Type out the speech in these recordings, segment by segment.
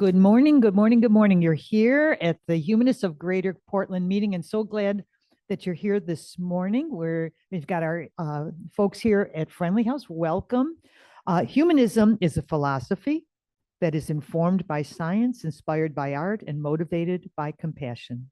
Good morning, good morning, good morning. You're here at the Humanists of Greater Portland meeting, and so glad that you're here this morning. We've got our folks here at Friendly House. Welcome. Humanism is a philosophy that is informed by science, inspired by art, and motivated by compassion.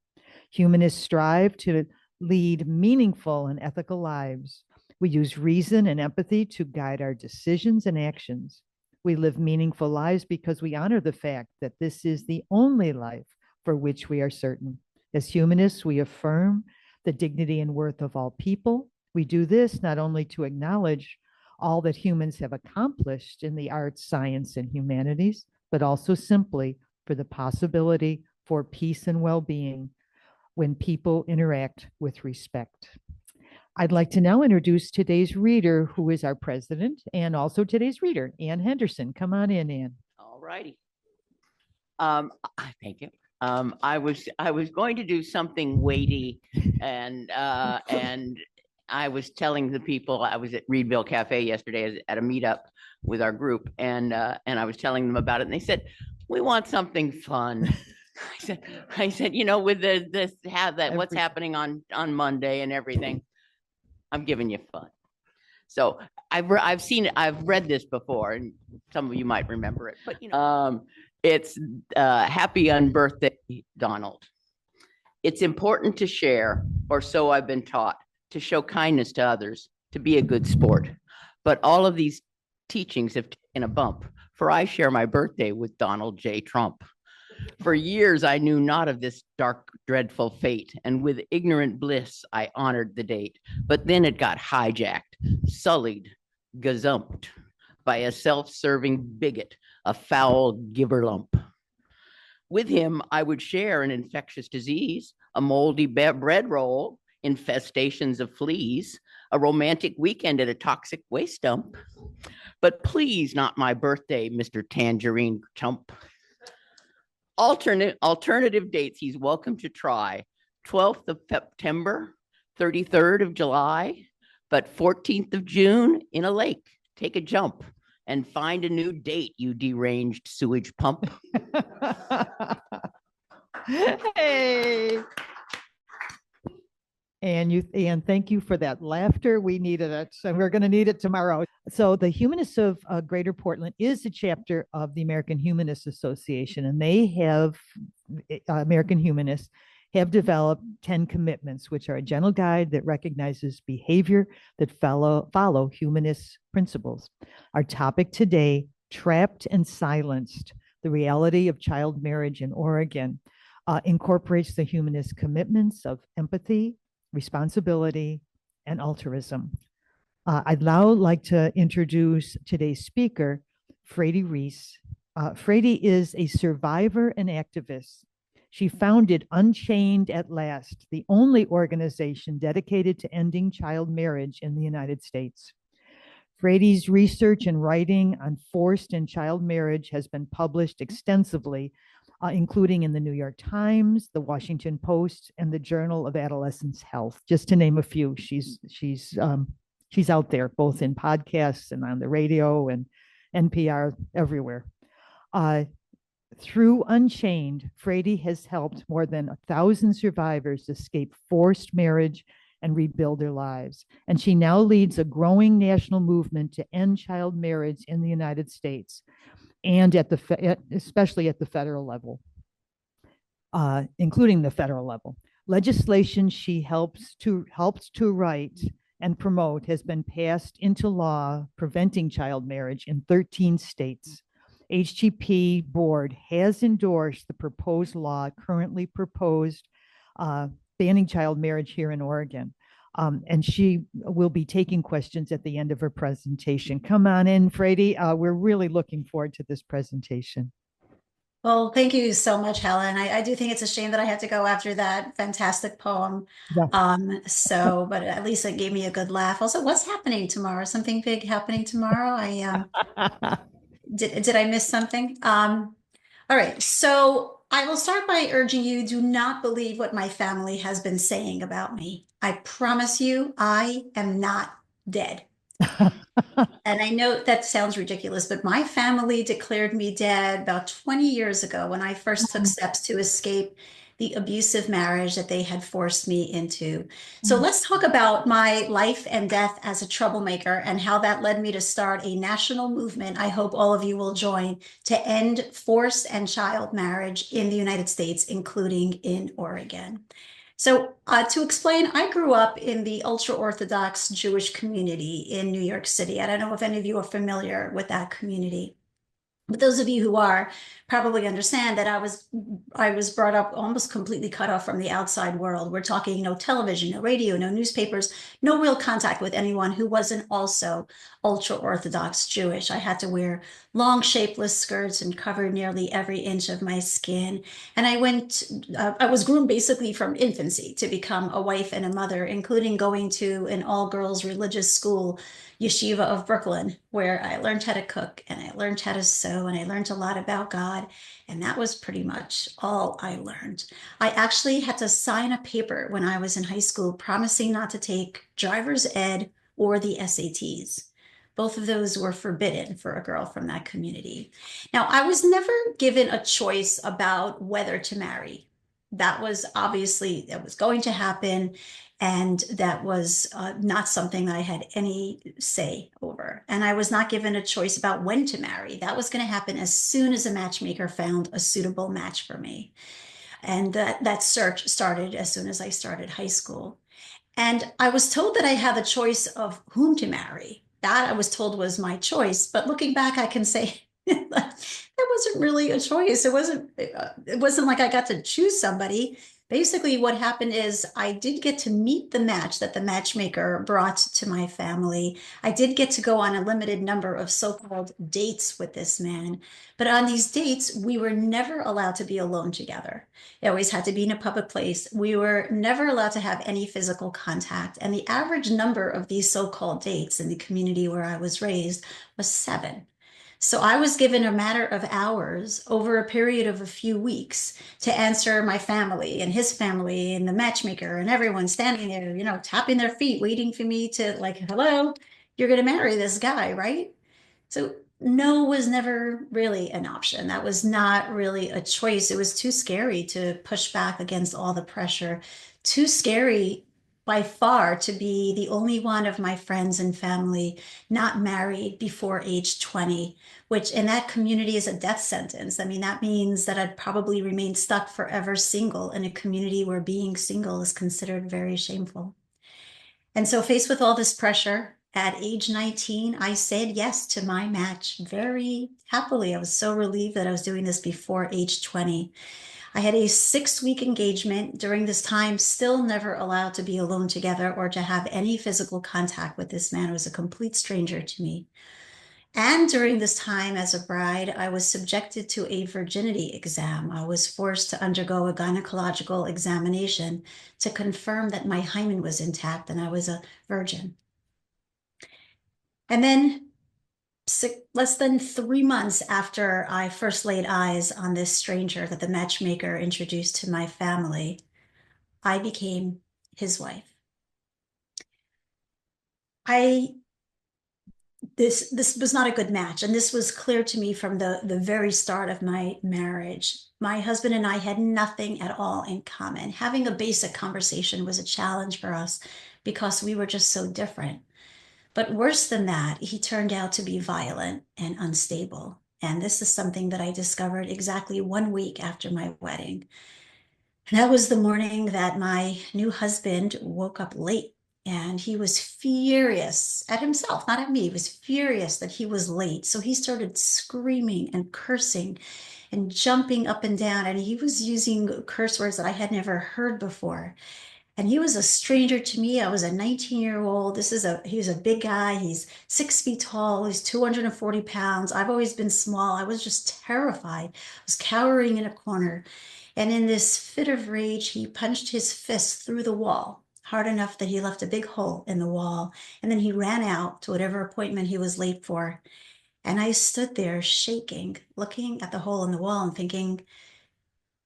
Humanists strive to lead meaningful and ethical lives. We use reason and empathy to guide our decisions and actions. We live meaningful lives because we honor the fact that this is the only life for which we are certain. As humanists, we affirm the dignity and worth of all people. We do this not only to acknowledge all that humans have accomplished in the arts, science, and humanities, but also simply for the possibility for peace and well-being when people interact with respect. I'd like to now introduce today's reader, who is our president and also today's reader, Ann Henderson. Come on in, Ann. All righty. Thank you. I was going to do something weighty, and I was telling the people. I was at Reedville Cafe yesterday at a meetup with our group, and I was telling them about it, and they said, "We want something fun." I said, with what's happening on Monday and everything, I'm giving you fun. So I've read this before, and some of you might remember it, but it's Happy Unbirthday, Donald. It's important to share, or so I've been taught, to show kindness to others, to be a good sport. But all of these teachings have taken a bump, for I share my birthday with Donald J. Trump. For years, I knew not of this dark, dreadful fate, and with ignorant bliss, I honored the date. But then it got hijacked, sullied, gazumped by a self-serving bigot, a foul giver lump. With him, I would share an infectious disease, a moldy bread roll, infestations of fleas, a romantic weekend at a toxic waste dump. But please, not my birthday, Mr. Tangerine Chump. Alternative dates he's welcome to try: 12th of September, 33rd of July, but 14th of June in a lake. Take a jump and find a new date, you deranged sewage pump. Hey. And thank you for that laughter. We needed it, so we're going to need it tomorrow. So the Humanists of Greater Portland is a chapter of the American Humanist Association, and they have, American Humanists have developed 10 commitments, which are a gentle guide that recognizes behavior that follow humanist principles. Our topic today, Trapped and Silenced, the reality of child marriage in Oregon, incorporates the humanist commitments of empathy, responsibility, and altruism. I'd now like to introduce today's speaker, Fraidy Reiss. Fraidy is a survivor and activist. She founded Unchained at Last, the only organization dedicated to ending child marriage in the United States. Fraidy's research and writing on forced and child marriage has been published extensively, including in the New York Times, the Washington Post, and the Journal of Adolescent Health, just to name a few. She's out there both in podcasts and on the radio and NPR, everywhere. Through Unchained, Fraidy has helped more than 1,000 survivors escape forced marriage and rebuild their lives. And she now leads a growing national movement to end child marriage in the United States, and especially at the federal level, including the federal level. Legislation she helps to write and promote has been passed into law preventing child marriage in 13 states. HGP board has endorsed the proposed law currently proposed banning child marriage here in Oregon. And she will be taking questions at the end of her presentation. Come on in, Fraidy. We're really looking forward to this presentation. Well, thank you so much, Helen. I do think it's a shame that I had to go after that fantastic poem. Yeah. But at least it gave me a good laugh. Also, what's happening tomorrow? Something big happening tomorrow? Did I miss something? All right. So I will start by urging you, do not believe what my family has been saying about me. I promise you, I am not dead. And I know that sounds ridiculous, but my family declared me dead about 20 years ago when I first took steps to escape the abusive marriage that they had forced me into. So let's talk about my life and death as a troublemaker and how that led me to start a national movement. I hope all of you will join to end forced and child marriage in the United States, including in Oregon. So, to explain, I grew up in the ultra-Orthodox Jewish community in New York City. I don't know if any of you are familiar with that community. But those of you who are probably understand that I was brought up almost completely cut off from the outside world. We're talking no television, no radio, no newspapers, no real contact with anyone who wasn't also ultra Orthodox Jewish. I had to wear long shapeless skirts and cover nearly every inch of my skin. And I was groomed basically from infancy to become a wife and a mother, including going to an all-girls religious school, Yeshiva of Brooklyn, where I learned how to cook and I learned how to sew and I learned a lot about God. And that was pretty much all I learned. I actually had to sign a paper when I was in high school promising not to take driver's ed or the SATs. Both of those were forbidden for a girl from that community. Now, I was never given a choice about whether to marry. That was going to happen. And that was not something that I had any say over. And I was not given a choice about when to marry. That was going to happen as soon as a matchmaker found a suitable match for me. And that search started as soon as I started high school. And I was told that I had the choice of whom to marry. That I was told was my choice. But looking back, I can say that wasn't really a choice. It wasn't like I got to choose somebody. Basically, what happened is I did get to meet the match that the matchmaker brought to my family. I did get to go on a limited number of so-called dates with this man. But on these dates, we were never allowed to be alone together. It always had to be in a public place. We were never allowed to have any physical contact. And the average number of these so-called dates in the community where I was raised was 7. So I was given a matter of hours over a period of a few weeks to answer my family and his family and the matchmaker and everyone standing there, tapping their feet, waiting for me to hello, you're going to marry this guy, right? So no was never really an option. That was not really a choice. It was too scary to push back against all the pressure, too scary by far to be the only one of my friends and family not married before age 20, which in that community is a death sentence. I mean, that means that I'd probably remain stuck forever single in a community where being single is considered very shameful. And so faced with all this pressure, at age 19, I said yes to my match very happily. I was so relieved that I was doing this before age 20. I had a 6-week engagement. During this time, still never allowed to be alone together or to have any physical contact with this man who was a complete stranger to me. And during this time as a bride, I was subjected to a virginity exam. I was forced to undergo a gynecological examination to confirm that my hymen was intact and I was a virgin. And then less than 3 months after I first laid eyes on this stranger that the matchmaker introduced to my family, I became his wife. This was not a good match, and this was clear to me from the very start of my marriage. My husband and I had nothing at all in common. Having a basic conversation was a challenge for us because we were just so different. But worse than that, he turned out to be violent and unstable. And this is something that I discovered exactly 1 week after my wedding. And that was the morning that my new husband woke up late, and he was furious at himself, not at me. He was furious that he was late. So he started screaming and cursing and jumping up and down. And he was using curse words that I had never heard before. And he was a stranger to me. I was a 19-year-old. He's a big guy. He's 6 feet tall. He's 240 pounds. I've always been small. I was just terrified. I was cowering in a corner. And in this fit of rage, he punched his fist through the wall, hard enough that he left a big hole in the wall. And then he ran out to whatever appointment he was late for. And I stood there shaking, looking at the hole in the wall and thinking,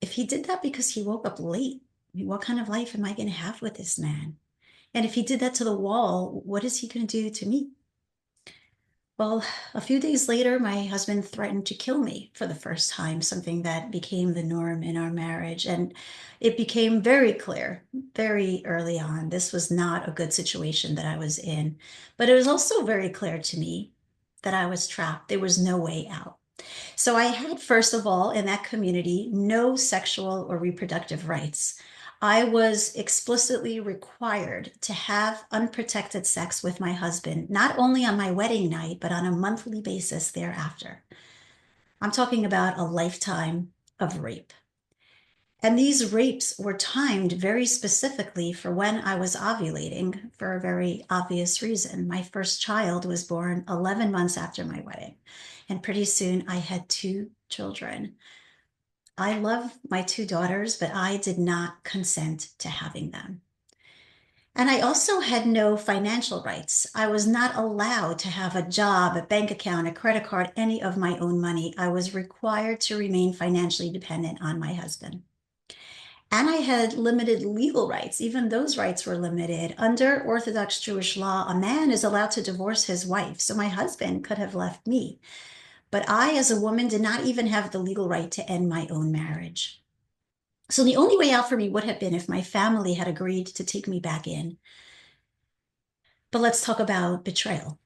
if he did that because he woke up late, what kind of life am I going to have with this man? And if he did that to the wall, what is he going to do to me? Well, a few days later, my husband threatened to kill me for the first time, something that became the norm in our marriage. And it became very clear very early on this was not a good situation that I was in. But it was also very clear to me that I was trapped. There was no way out. So I had, first of all, in that community, no sexual or reproductive rights. I was explicitly required to have unprotected sex with my husband, not only on my wedding night, but on a monthly basis thereafter. I'm talking about a lifetime of rape. And these rapes were timed very specifically for when I was ovulating for a very obvious reason. My first child was born 11 months after my wedding, and pretty soon I had two children. I love my two daughters, but I did not consent to having them. And I also had no financial rights. I was not allowed to have a job, a bank account, a credit card, any of my own money. I was required to remain financially dependent on my husband. And I had limited legal rights. Even those rights were limited. Under Orthodox Jewish law, a man is allowed to divorce his wife. So my husband could have left me. But I, as a woman, did not even have the legal right to end my own marriage. So the only way out for me would have been if my family had agreed to take me back in. But let's talk about betrayal.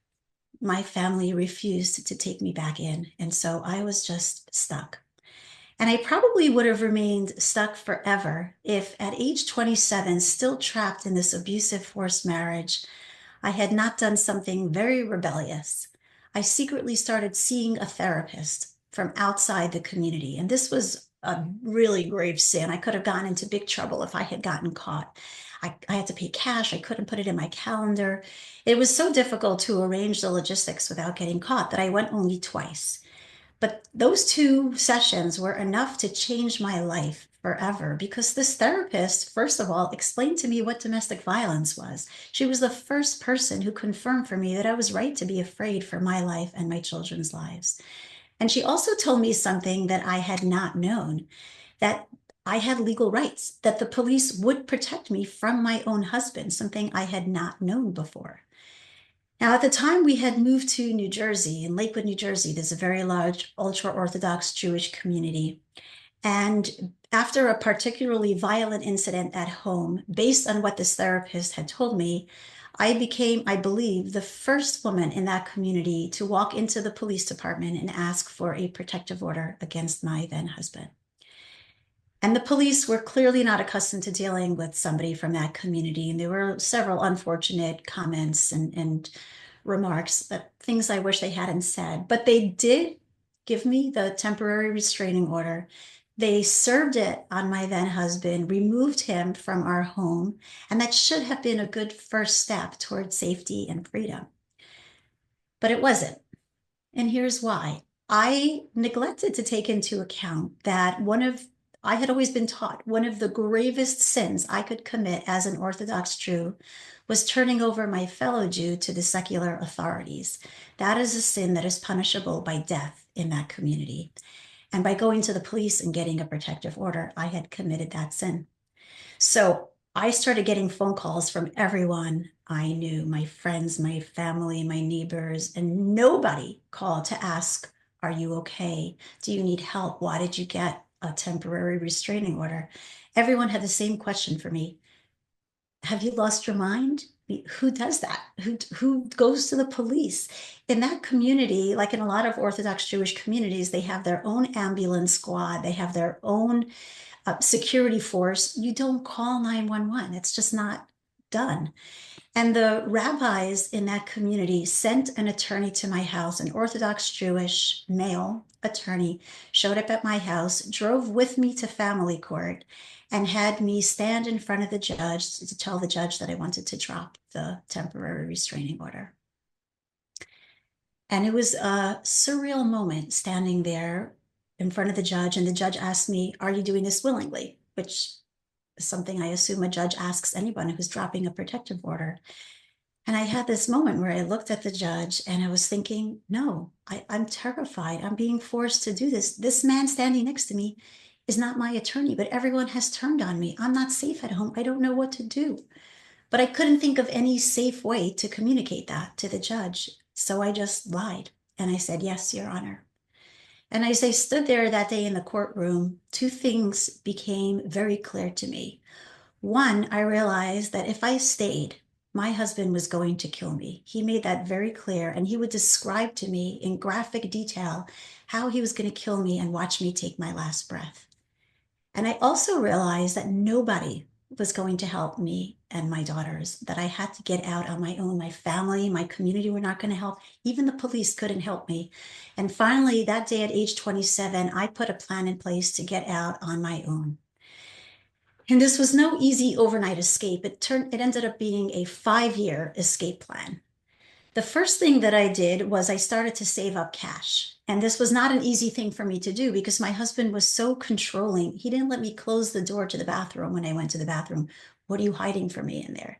My family refused to take me back in. And so I was just stuck. And I probably would have remained stuck forever if at age 27, still trapped in this abusive forced marriage, I had not done something very rebellious. I secretly started seeing a therapist from outside the community. And this was a really grave sin. I could have gotten into big trouble if I had gotten caught. I had to pay cash. I couldn't put it in my calendar. It was so difficult to arrange the logistics without getting caught that I went only twice. But those two sessions were enough to change my life forever because this therapist, first of all, explained to me what domestic violence was. She was the first person who confirmed for me that I was right to be afraid for my life and my children's lives. And she also told me something that I had not known, that I had legal rights, that the police would protect me from my own husband, something I had not known before. Now, at the time we had moved to New Jersey, in Lakewood, New Jersey, there's a very large ultra-Orthodox Jewish community. And after a particularly violent incident at home, based on what this therapist had told me, I became, I believe, the first woman in that community to walk into the police department and ask for a protective order against my then husband. And the police were clearly not accustomed to dealing with somebody from that community. And there were several unfortunate comments and remarks, that things I wish they hadn't said. But they did give me the temporary restraining order. They served it on my then husband, removed him from our home. And that should have been a good first step toward safety and freedom. But it wasn't. And here's why. I neglected to take into account that I had always been taught one of the gravest sins I could commit as an Orthodox Jew was turning over my fellow Jew to the secular authorities. That is a sin that is punishable by death in that community. And by going to the police and getting a protective order, I had committed that sin. So I started getting phone calls from everyone I knew, my friends, my family, my neighbors, and nobody called to ask, are you okay? Do you need help? Why did you get a temporary restraining order? Everyone had the same question for me. Have you lost your mind? Who does that? Who goes to the police? In that community, like in a lot of Orthodox Jewish communities, they have their own ambulance squad. They have their own security force. You don't call 911. It's just not done. And the rabbis in that community sent an attorney to my house, an Orthodox Jewish male attorney, showed up at my house, drove with me to family court, and had me stand in front of the judge to tell the judge that I wanted to drop the temporary restraining order. And it was a surreal moment standing there in front of the judge, and the judge asked me, are you doing this willingly? Which is something I assume a judge asks anyone who's dropping a protective order. And I had this moment where I looked at the judge and I was thinking, no, I'm terrified. I'm being forced to do this. This man standing next to me is not my attorney, but everyone has turned on me. I'm not safe at home. I don't know what to do. But I couldn't think of any safe way to communicate that to the judge. So I just lied. And I said, yes, Your Honor. And as I stood there that day in the courtroom, two things became very clear to me. One, I realized that if I stayed, my husband was going to kill me. He made that very clear, and he would describe to me in graphic detail how he was going to kill me and watch me take my last breath. And I also realized that nobody was going to help me and my daughters, that I had to get out on my own. My family, my community were not going to help. Even the police couldn't help me. And finally, that day at age 27, I put a plan in place to get out on my own. And this was no easy overnight escape. It ended up being a 5-year escape plan. The first thing that I did was I started to save up cash. And this was not an easy thing for me to do because my husband was so controlling. He didn't let me close the door to the bathroom when I went to the bathroom. What are you hiding from me in there?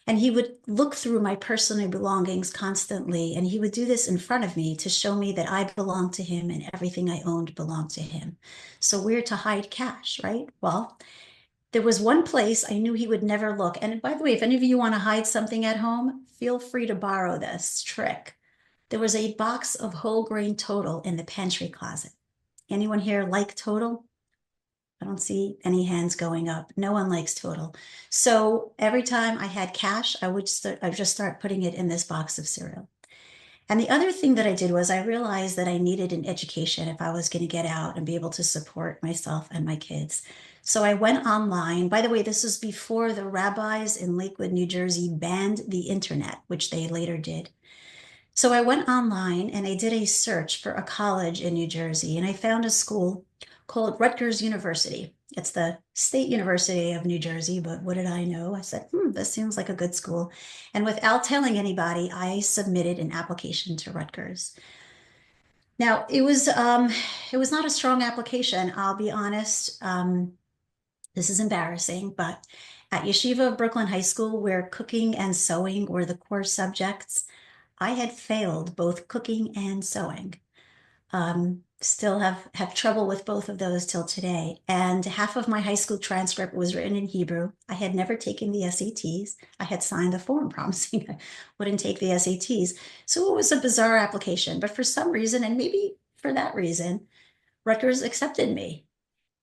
And he would look through my personal belongings constantly. And he would do this in front of me to show me that I belonged to him and everything I owned belonged to him. So where to hide cash, right? Well, there was one place I knew he would never look. And by the way, if any of you want to hide something at home, feel free to borrow this trick. There was a box of whole grain Total in the pantry closet. Anyone here like Total? I don't see any hands going up. No one likes Total. So every time I had cash, I would just start putting it in this box of cereal. And the other thing that I did was I realized that I needed an education if I was going to get out and be able to support myself and my kids. So I went online. By the way, this was before the rabbis in Lakewood, New Jersey banned the internet, which they later did. So I went online and I did a search for a college in New Jersey, and I found a school called Rutgers University. It's the State University of New Jersey, but what did I know? I said, this seems like a good school. And without telling anybody, I submitted an application to Rutgers. Now, it was not a strong application, I'll be honest. This is embarrassing, but at Yeshiva of Brooklyn High School, where cooking and sewing were the core subjects, I had failed both cooking and sewing. Still have trouble with both of those till today. And half of my high school transcript was written in Hebrew. I had never taken the SATs. I had signed the form promising I wouldn't take the SATs. So it was a bizarre application, but for some reason, and maybe for that reason, Rutgers accepted me.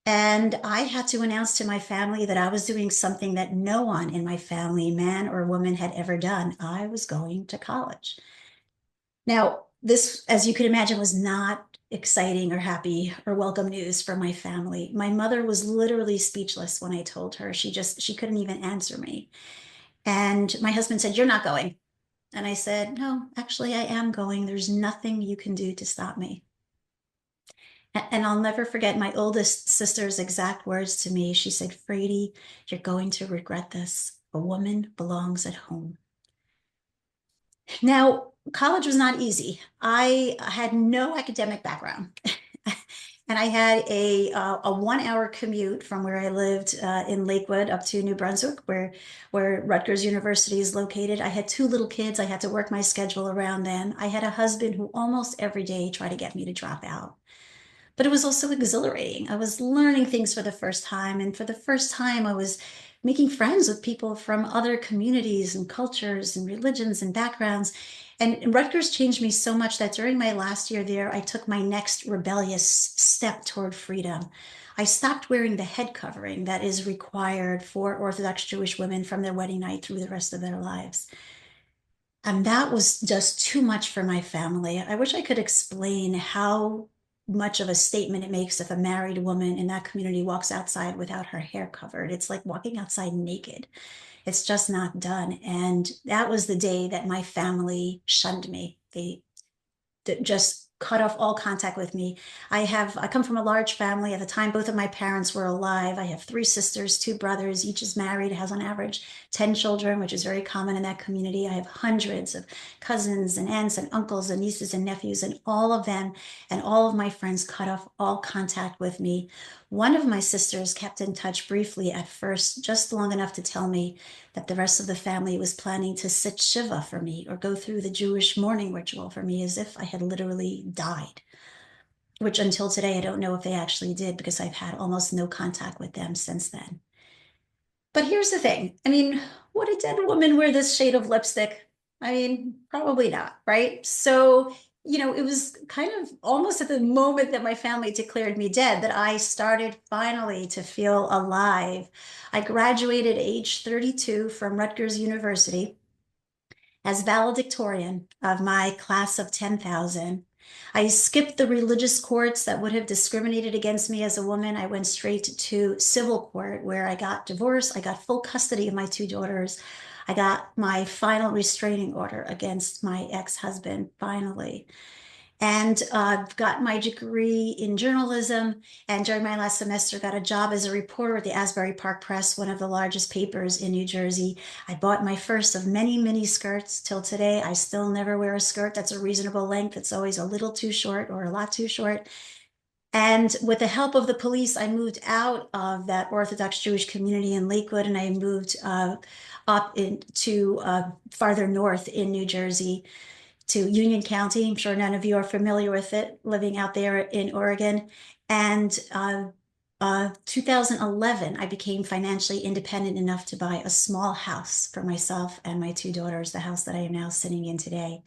And I had to announce to my family that I was doing something that no one in my family, man or woman, had ever done. I was going to college. Now, this, as you can imagine, was not exciting or happy or welcome news for my family. My mother was literally speechless when I told her. She couldn't even answer me. And my husband said, "You're not going." And I said, "No, actually, I am going. There's nothing you can do to stop me." And I'll never forget my oldest sister's exact words to me. She said, "Fraidy, you're going to regret this. A woman belongs at home." Now, college was not easy. I had no academic background. And I had a 1-hour commute from where I lived in Lakewood up to New Brunswick, where Rutgers University is located. I had 2 little kids. I had to work my schedule around them. I had a husband who almost every day tried to get me to drop out. But it was also exhilarating. I was learning things for the first time. And for the first time, I was making friends with people from other communities and cultures and religions and backgrounds. And Rutgers changed me so much that during my last year there, I took my next rebellious step toward freedom. I stopped wearing the head covering that is required for Orthodox Jewish women from their wedding night through the rest of their lives. And that was just too much for my family. I wish I could explain how much of a statement it makes if a married woman in that community walks outside without her hair covered. It's like walking outside naked. It's just not done. And that was the day that my family shunned me. They just cut off all contact with me. I come from a large family. At the time, both of my parents were alive. I have 3 sisters, 2 brothers. Each is married, has on average 10 children, which is very common in that community. I have hundreds of cousins and aunts and uncles and nieces and nephews, and all of them and all of my friends cut off all contact with me. One of my sisters kept in touch briefly at first, just long enough to tell me that the rest of the family was planning to sit Shiva for me or go through the Jewish mourning ritual for me as if I had literally died, which until today, I don't know if they actually did because I've had almost no contact with them since then. But here's the thing. I mean, would a dead woman wear this shade of lipstick? I mean, probably not, right? So, it was kind of almost at the moment that my family declared me dead that I started finally to feel alive. I graduated age 32 from Rutgers University as valedictorian of my class of 10,000. I skipped the religious courts that would have discriminated against me as a woman. I went straight to civil court where I got divorced. I got full custody of my two daughters. I got my final restraining order against my ex-husband, finally. And got my degree in journalism. And during my last semester, got a job as a reporter at the Asbury Park Press, one of the largest papers in New Jersey. I bought my first of many mini skirts. Till today, I still never wear a skirt that's a reasonable length. It's always a little too short or a lot too short. And with the help of the police, I moved out of that Orthodox Jewish community in Lakewood, and I moved up into farther north in New Jersey to Union County. I'm sure none of you are familiar with it, living out there in Oregon. And 2011, I became financially independent enough to buy a small house for myself and my two daughters, the house that I am now sitting in today.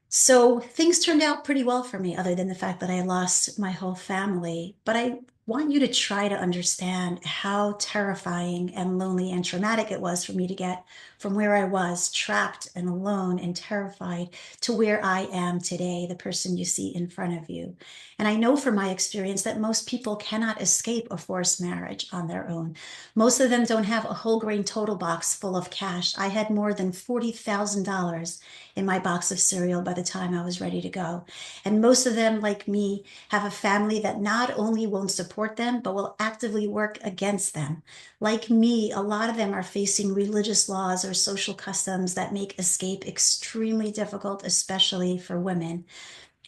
So things turned out pretty well for me, other than the fact that I lost my whole family. But I want you to try to understand how terrifying and lonely and traumatic it was for me to get from where I was, trapped and alone and terrified, to where I am today, the person you see in front of you. And I know from my experience that most people cannot escape a forced marriage on their own. Most of them don't have a whole grain total box full of cash. I had more than $40,000 in my box of cereal by the time I was ready to go. And most of them, like me, have a family that not only won't support them, but will actively work against them. Like me, a lot of them are facing religious laws or social customs that make escape extremely difficult, especially for women.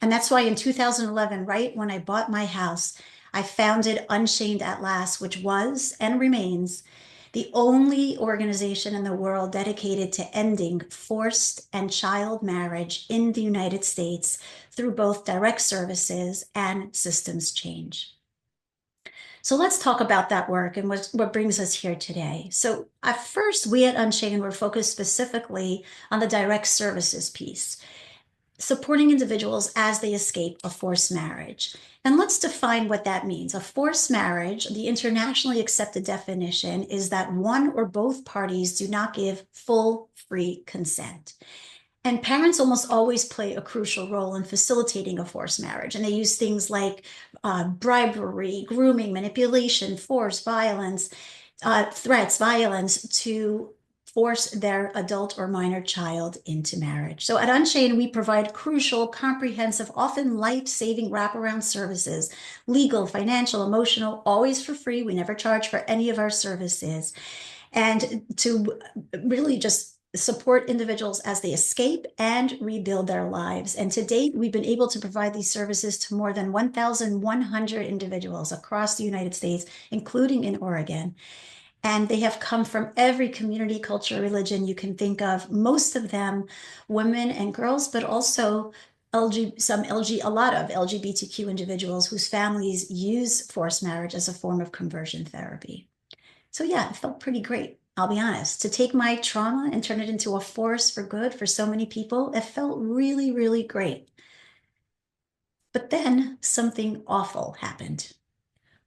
And that's why in 2011, right when I bought my house, I founded Unshamed at Last, which was and remains the only organization in the world dedicated to ending forced and child marriage in the United States through both direct services and systems change. So let's talk about that work and what brings us here today. So at first, we at Unshamed were focused specifically on the direct services piece, supporting individuals as they escape a forced marriage. And let's define what that means. A forced marriage, the internationally accepted definition, is that one or both parties do not give full, free consent. And parents almost always play a crucial role in facilitating a forced marriage. And they use things like bribery, grooming, manipulation, force, violence, threats, violence to force their adult or minor child into marriage. So at Unshamed, we provide crucial, comprehensive, often life-saving wraparound services, legal, financial, emotional, always for free. We never charge for any of our services. And to really just support individuals as they escape and rebuild their lives. And to date, we've been able to provide these services to more than 1,100 individuals across the United States, including in Oregon. And they have come from every community, culture, religion you can think of, most of them women and girls, but also a lot of LGBTQ individuals whose families use forced marriage as a form of conversion therapy. So yeah, it felt pretty great. I'll be honest, to take my trauma and turn it into a force for good for so many people, it felt really, really great. But then something awful happened.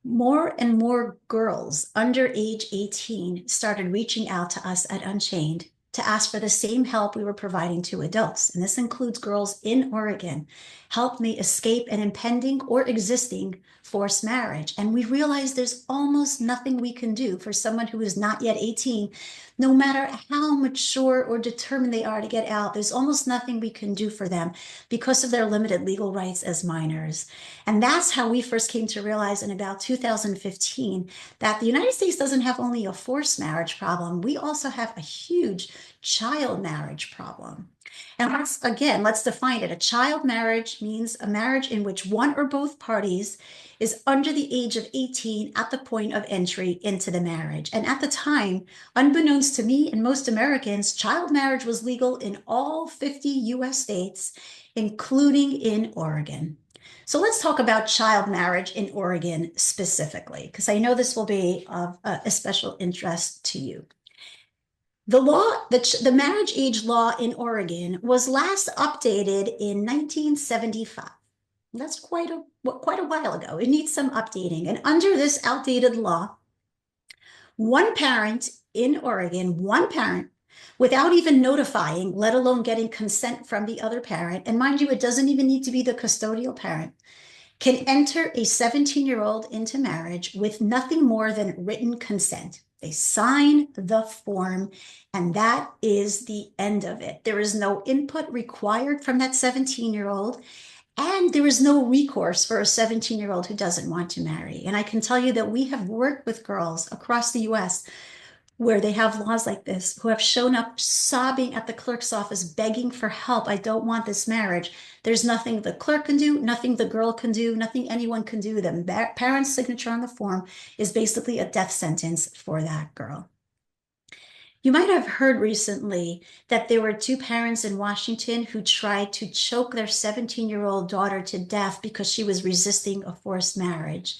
More and more girls under age 18 started reaching out to us at Unchained to ask for the same help we were providing to adults. And this includes girls in Oregon. Help me escape an impending or existing forced marriage. And we realized there's almost nothing we can do for someone who is not yet 18, no matter how mature or determined they are to get out. There's almost nothing we can do for them because of their limited legal rights as minors. And that's how we first came to realize in about 2015 that the United States doesn't have only a forced marriage problem, we also have a huge child marriage problem. And let's define it. A child marriage means a marriage in which one or both parties is under the age of 18 at the point of entry into the marriage. And at the time, unbeknownst to me and most Americans, child marriage was legal in all 50 US states, including in Oregon. So let's talk about child marriage in Oregon specifically, because I know this will be of a special interest to you. The marriage age law in Oregon was last updated in 1975. That's quite a while ago. It needs some updating. And under this outdated law, one parent in Oregon, without even notifying, let alone getting consent from the other parent, and mind you, it doesn't even need to be the custodial parent, can enter a 17-year-old into marriage with nothing more than written consent. They sign the form, and that is the end of it. There is no input required from that 17-year-old, and there is no recourse for a 17-year-old who doesn't want to marry. And I can tell you that we have worked with girls across the US where they have laws like this, who have shown up sobbing at the clerk's office, begging for help. I don't want this marriage. There's nothing the clerk can do, nothing the girl can do, nothing anyone can do. The parent's signature on the form is basically a death sentence for that girl. You might have heard recently that there were 2 parents in Washington who tried to choke their 17-year-old daughter to death because she was resisting a forced marriage.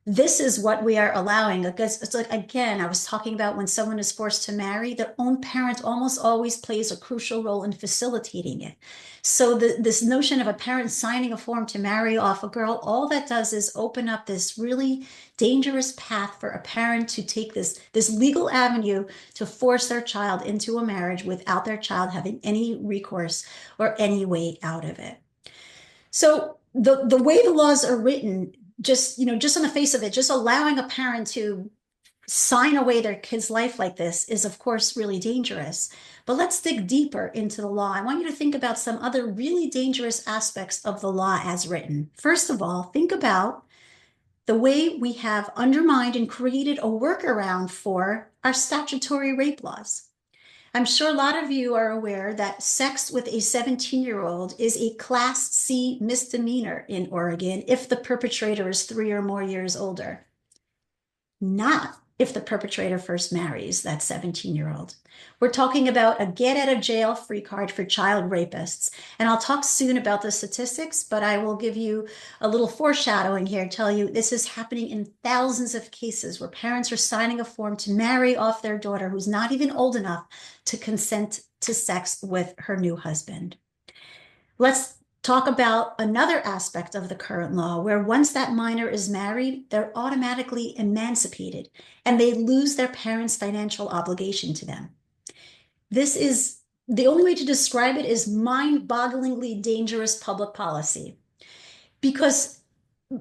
This is what we are allowing. Because it's like, again, I was talking about when someone is forced to marry, their own parent almost always plays a crucial role in facilitating it. So this notion of a parent signing a form to marry off a girl, all that does is open up this really dangerous path for a parent to take this legal avenue to force their child into a marriage without their child having any recourse or any way out of it. So the way the laws are written, just on the face of it, just allowing a parent to sign away their kid's life like this is, of course, really dangerous. But let's dig deeper into the law. I want you to think about some other really dangerous aspects of the law as written. First of all, think about the way we have undermined and created a workaround for our statutory rape laws. I'm sure a lot of you are aware that sex with a 17-year-old is a Class C misdemeanor in Oregon if the perpetrator is 3 or more years older. Not if the perpetrator first marries that 17-year-old. We're talking about a get out of jail free card for child rapists. And I'll talk soon about the statistics, but I will give you a little foreshadowing here, tell you this is happening in thousands of cases where parents are signing a form to marry off their daughter who's not even old enough to consent to sex with her new husband. Let's talk about another aspect of the current law where once that minor is married, they're automatically emancipated and they lose their parents' financial obligation to them. This is the only way to describe it is mind-bogglingly dangerous public policy because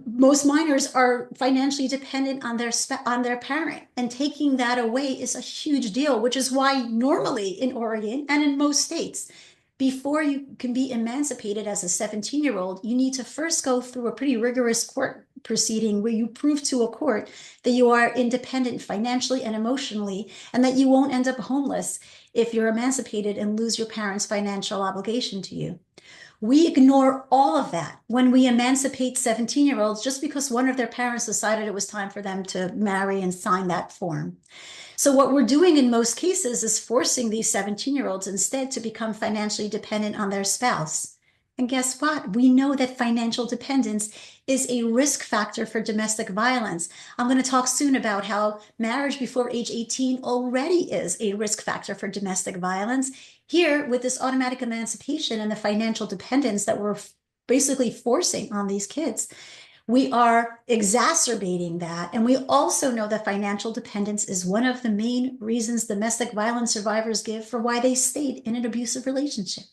most minors are financially dependent on their parent, and taking that away is a huge deal, which is why normally in Oregon and in most states, before you can be emancipated as a 17-year-old, you need to first go through a pretty rigorous court proceeding where you prove to a court that you are independent financially and emotionally, and that you won't end up homeless if you're emancipated and lose your parents' financial obligation to you. We ignore all of that when we emancipate 17-year-olds just because one of their parents decided it was time for them to marry and sign that form. So what we're doing in most cases is forcing these 17-year-olds instead to become financially dependent on their spouse. And guess what? We know that financial dependence is a risk factor for domestic violence. I'm going to talk soon about how marriage before age 18 already is a risk factor for domestic violence. Here, with this automatic emancipation and the financial dependence that we're basically forcing on these kids, we are exacerbating that. And we also know that financial dependence is one of the main reasons domestic violence survivors give for why they stayed in an abusive relationship.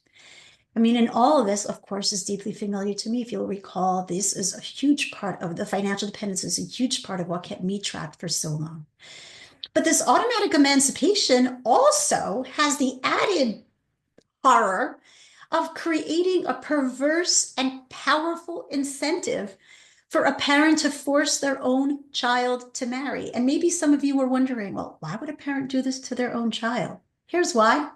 I mean, and all of this, of course, is deeply familiar to me. If you'll recall, this is a huge part of the financial dependence is a huge part of what kept me trapped for so long. But this automatic emancipation also has the added horror of creating a perverse and powerful incentive for a parent to force their own child to marry. And maybe some of you were wondering, well, why would a parent do this to their own child? Here's why.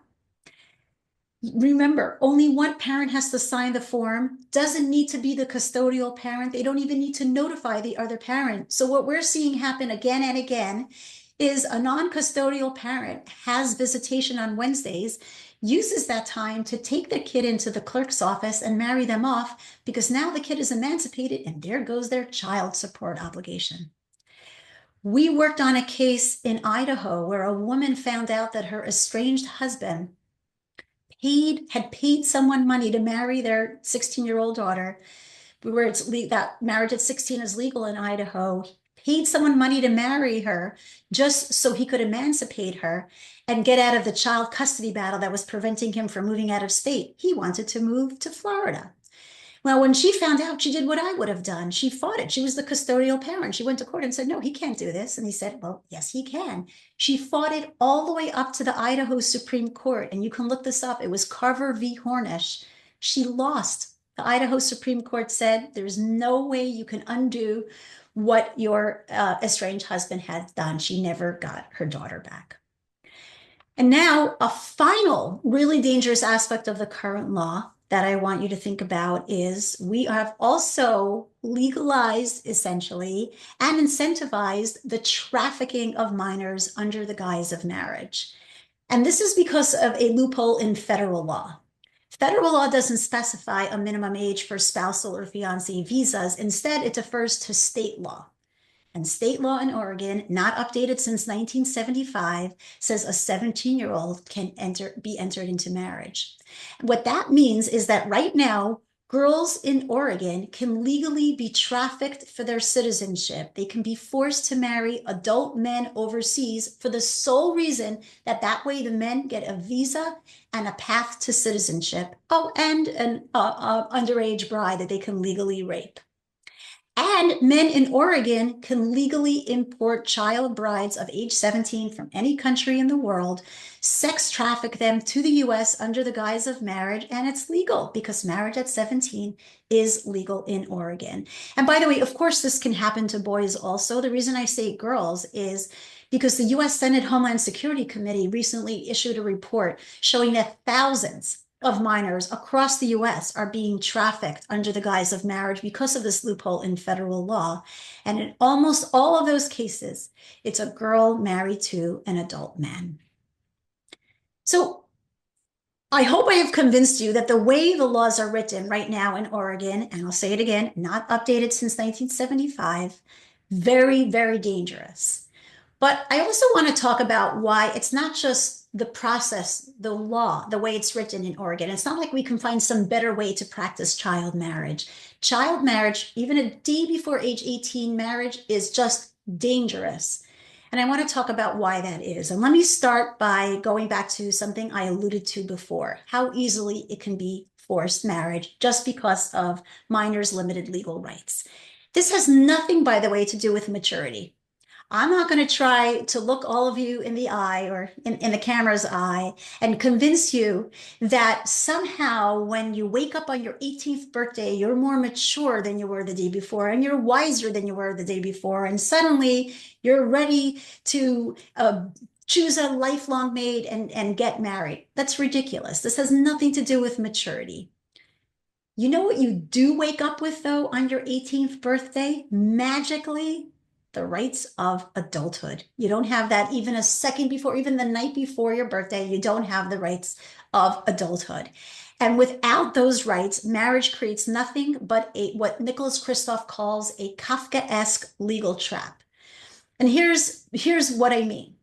Remember, only one parent has to sign the form. Doesn't need to be the custodial parent. They don't even need to notify the other parent. So what we're seeing happen again and again is a non-custodial parent has visitation on Wednesdays, uses that time to take their kid into the clerk's office and marry them off because now the kid is emancipated and there goes their child support obligation. We worked on a case in Idaho where a woman found out that her estranged husband had paid someone money to marry their 16-year-old daughter, where that marriage at 16 is legal in Idaho, paid someone money to marry her just so he could emancipate her and get out of the child custody battle that was preventing him from moving out of state. He wanted to move to Florida. Well, when she found out, she did what I would have done. She fought it. She was the custodial parent. She went to court and said, no, he can't do this. And he said, well, yes, he can. She fought it all the way up to the Idaho Supreme Court. And you can look this up. It was Carver v. Hornish. She lost. The Idaho Supreme Court said there's no way you can undo what your estranged husband had done. She never got her daughter back. And now a final really dangerous aspect of the current law that I want you to think about is we have also legalized, essentially, and incentivized the trafficking of minors under the guise of marriage. And this is because of a loophole in federal law. Federal law doesn't specify a minimum age for spousal or fiancé visas. Instead, it defers to state law. And state law in Oregon, not updated since 1975, says a 17-year-old can be entered into marriage. What that means is that right now, girls in Oregon can legally be trafficked for their citizenship. They can be forced to marry adult men overseas for the sole reason that that way the men get a visa and a path to citizenship. Oh, and an underage bride that they can legally rape. And men in Oregon can legally import child brides of age 17 from any country in the world, sex traffic them to the US under the guise of marriage, and it's legal because marriage at 17 is legal in Oregon. And by the way, of course, this can happen to boys also. The reason I say girls is because the US Senate Homeland Security Committee recently issued a report showing that thousands of minors across the US are being trafficked under the guise of marriage because of this loophole in federal law. And in almost all of those cases, it's a girl married to an adult man. So I hope I have convinced you that the way the laws are written right now in Oregon, and I'll say it again, not updated since 1975, very, very dangerous. But I also want to talk about why it's not just the process, the law, the way it's written in Oregon. It's not like we can find some better way to practice child marriage. Child marriage, even a day before age 18 marriage, is just dangerous. And I want to talk about why that is. And let me start by going back to something I alluded to before, how easily it can be forced marriage just because of minors' limited legal rights. This has nothing, by the way, to do with maturity. I'm not going to try to look all of you in the eye or in the camera's eye and convince you that somehow when you wake up on your 18th birthday, you're more mature than you were the day before and you're wiser than you were the day before. And suddenly you're ready to choose a lifelong mate and get married. That's ridiculous. This has nothing to do with maturity. You know what you do wake up with, though, on your 18th birthday? Magically, the rights of adulthood. You don't have that even a second before, even the night before your birthday, you don't have the rights of adulthood. And without those rights, marriage creates nothing but what Nicholas Kristof calls a Kafkaesque legal trap. And here's what I mean.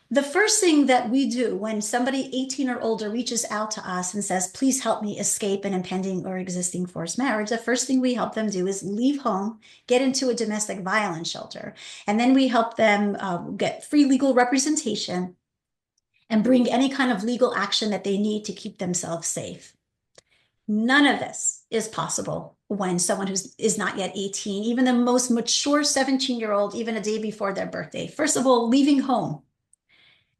The first thing that we do when somebody 18 or older reaches out to us and says, please help me escape an impending or existing forced marriage, the first thing we help them do is leave home, get into a domestic violence shelter. And then we help them get free legal representation and bring any kind of legal action that they need to keep themselves safe. None of this is possible when someone who is not yet 18, even the most mature 17-year-old, even a day before their birthday. First of all, leaving home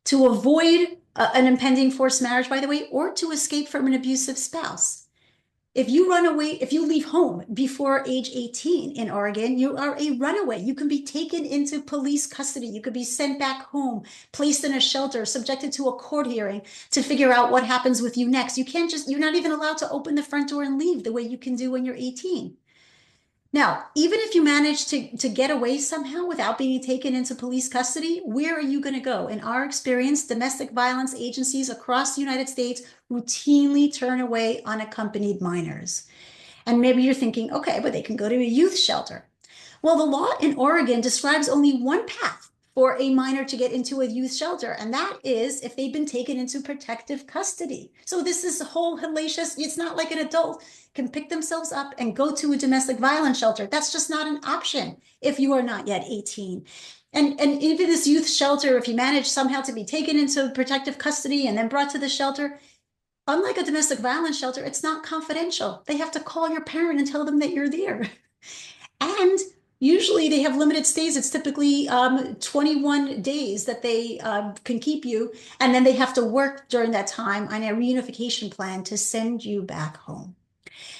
to avoid an impending forced marriage, by the way, or to escape from an abusive spouse. If you run away, if you leave home before age 18 in Oregon, you are a runaway. You can be taken into police custody. You could be sent back home, placed in a shelter, subjected to a court hearing to figure out what happens with you next. You're not even allowed to open the front door and leave the way you can do when you're 18. Now, even if you manage to get away somehow without being taken into police custody, where are you going to go? In our experience, domestic violence agencies across the United States routinely turn away unaccompanied minors. And maybe you're thinking, okay, but they can go to a youth shelter. Well, the law in Oregon describes only one path for a minor to get into a youth shelter, and that is if they've been taken into protective custody. So this is a whole hellacious, it's not like an adult can pick themselves up and go to a domestic violence shelter. That's just not an option if you are not yet 18. And even this youth shelter, if you manage somehow to be taken into protective custody and then brought to the shelter, unlike a domestic violence shelter, it's not confidential. They have to call your parent and tell them that you're there. And usually they have limited stays. It's typically 21 days that they can keep you. And then they have to work during that time on a reunification plan to send you back home.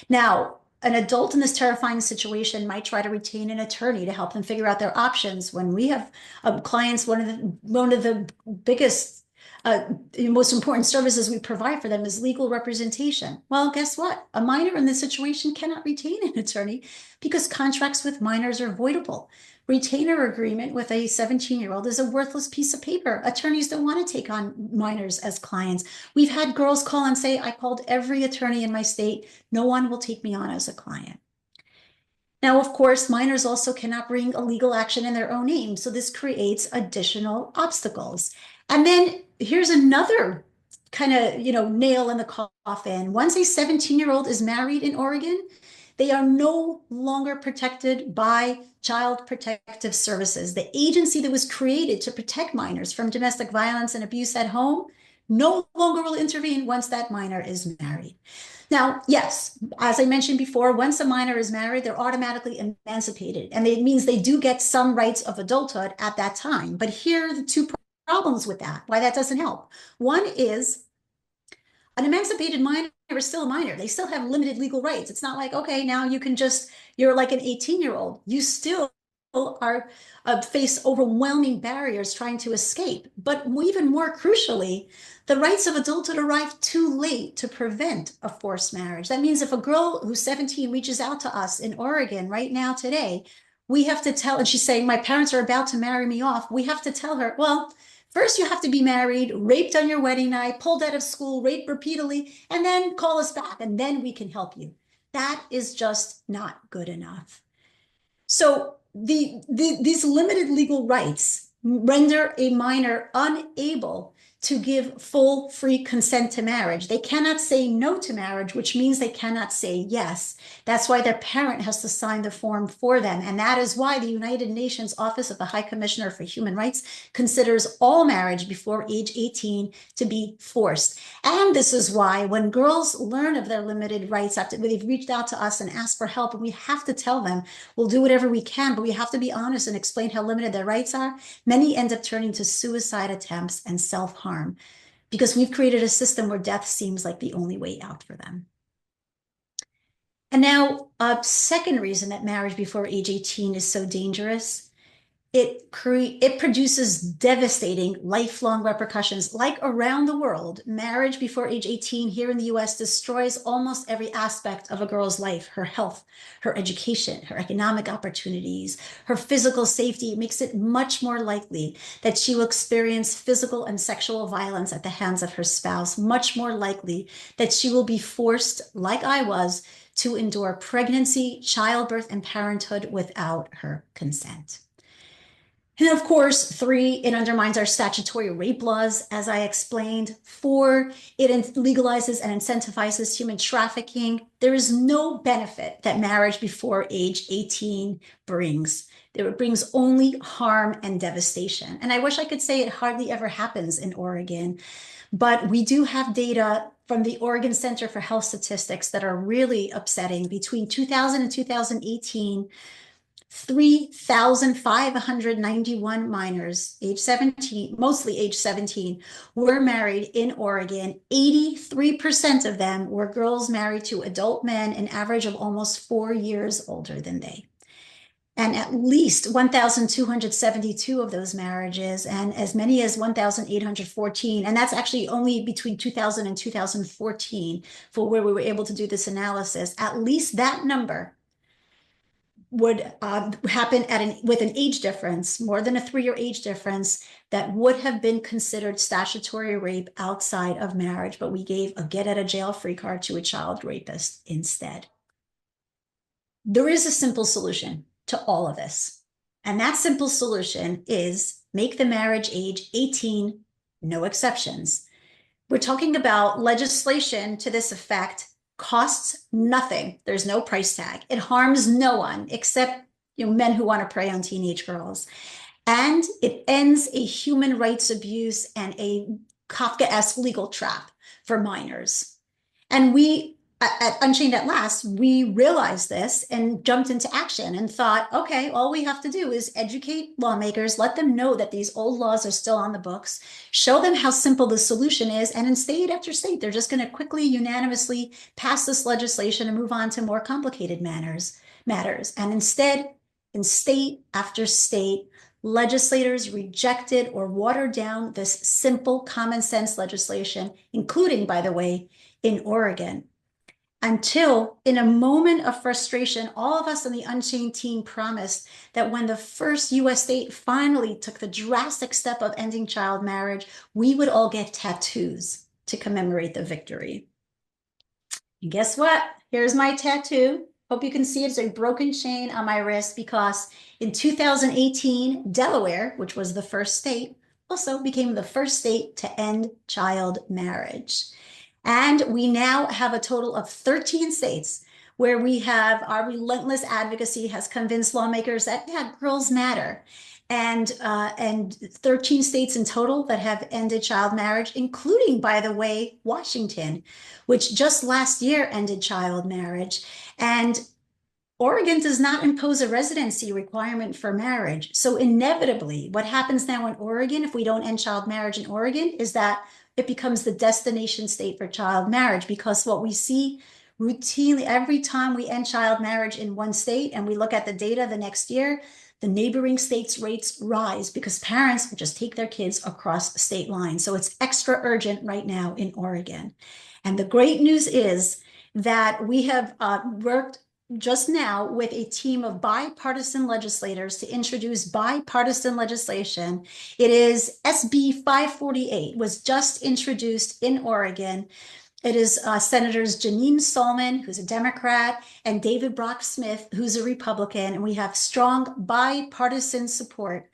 Now, an adult in this terrifying situation might try to retain an attorney to help them figure out their options. When we have clients, one of the biggest, most important services we provide for them is legal representation. Well, guess what? A minor in this situation cannot retain an attorney because contracts with minors are voidable. Retainer agreement with a 17-year-old is a worthless piece of paper. Attorneys don't want to take on minors as clients. We've had girls call and say, I called every attorney in my state. No one will take me on as a client. Now, of course, minors also cannot bring a legal action in their own name. So this creates additional obstacles. And then here's another kind of, nail in the coffin. Once a 17-year-old is married in Oregon, they are no longer protected by Child Protective Services. The agency that was created to protect minors from domestic violence and abuse at home no longer will intervene once that minor is married. Now, yes, as I mentioned before, once a minor is married, they're automatically emancipated. And it means they do get some rights of adulthood at that time. But here are the two problems with that, why that doesn't help. One is an emancipated minor is still a minor. They still have limited legal rights. It's not like, okay, now you're like an 18-year-old. You still are face overwhelming barriers trying to escape. But even more crucially, the rights of adulthood arrive too late to prevent a forced marriage. That means if a girl who's 17 reaches out to us in Oregon right now today, we have to tell, and she's saying, my parents are about to marry me off. We have to tell her, well, first, you have to be married, raped on your wedding night, pulled out of school, raped repeatedly, and then call us back, and then we can help you. That is just not good enough. So these limited legal rights render a minor unable to give full free consent to marriage. They cannot say no to marriage, which means they cannot say yes. That's why their parent has to sign the form for them. And that is why the United Nations Office of the High Commissioner for Human Rights considers all marriage before age 18 to be forced. And this is why when girls learn of their limited rights after they've reached out to us and asked for help, and we have to tell them, we'll do whatever we can, but we have to be honest and explain how limited their rights are. Many end up turning to suicide attempts and self-harm because we've created a system where death seems like the only way out for them. And now, a second reason that marriage before age 18 is so dangerous, it produces devastating lifelong repercussions. Like around the world, marriage before age 18 here in the US destroys almost every aspect of a girl's life, her health, her education, her economic opportunities, her physical safety. It makes it much more likely that she will experience physical and sexual violence at the hands of her spouse, much more likely that she will be forced, like I was, to endure pregnancy, childbirth, and parenthood without her consent. And of course, 3, it undermines our statutory rape laws, as I explained. 4, it legalizes and incentivizes human trafficking. There is no benefit that marriage before age 18 brings. It brings only harm and devastation. And I wish I could say it hardly ever happens in Oregon, but we do have data from the Oregon Center for Health Statistics that are really upsetting. Between 2000 and 2018, 3,591 minors, age 17, mostly age 17, were married in Oregon. 83% of them were girls married to adult men, an average of almost 4 years older than they. And at least 1,272 of those marriages, and as many as 1,814, and that's actually only between 2000 and 2014 for where we were able to do this analysis, at least that number would happen with an age difference, more than a 3-year age difference, that would have been considered statutory rape outside of marriage, but we gave a get out of jail free card to a child rapist instead. There is a simple solution. to all of this. And that simple solution is make the marriage age 18, no exceptions. We're talking about legislation to this effect costs nothing. There's no price tag. It harms no one except men who want to prey on teenage girls. And it ends a human rights abuse and a Kafkaesque legal trap for minors. And we, at Unchained at Last, we realized this and jumped into action and thought, okay, all we have to do is educate lawmakers, let them know that these old laws are still on the books, show them how simple the solution is, and in state after state, they're just going to quickly, unanimously pass this legislation and move on to more complicated matters. And instead, in state after state, legislators rejected or watered down this simple common sense legislation, including, by the way, in Oregon, until in a moment of frustration, all of us on the Unchained team promised that when the first US state finally took the drastic step of ending child marriage, we would all get tattoos to commemorate the victory. And guess what? Here's my tattoo. Hope you can see it. It's a broken chain on my wrist because in 2018, Delaware, which was the first state, also became the first state to end child marriage. And we now have a total of 13 states where we have our relentless advocacy has convinced lawmakers that, yeah, girls matter. And 13 states in total that have ended child marriage, including, by the way, Washington, which just last year ended child marriage. And Oregon does not impose a residency requirement for marriage. So inevitably, what happens now in Oregon, if we don't end child marriage in Oregon, is that it becomes the destination state for child marriage, because what we see routinely every time we end child marriage in one state and we look at the data the next year, the neighboring states' rates rise because parents just take their kids across state lines. So it's extra urgent right now in Oregon. And the great news is that we have worked just now with a team of bipartisan legislators to introduce bipartisan legislation. It is SB 548, was just introduced in Oregon. It is Senators Janine Solomon, who's a Democrat, and David Brock Smith, who's a Republican. And we have strong bipartisan support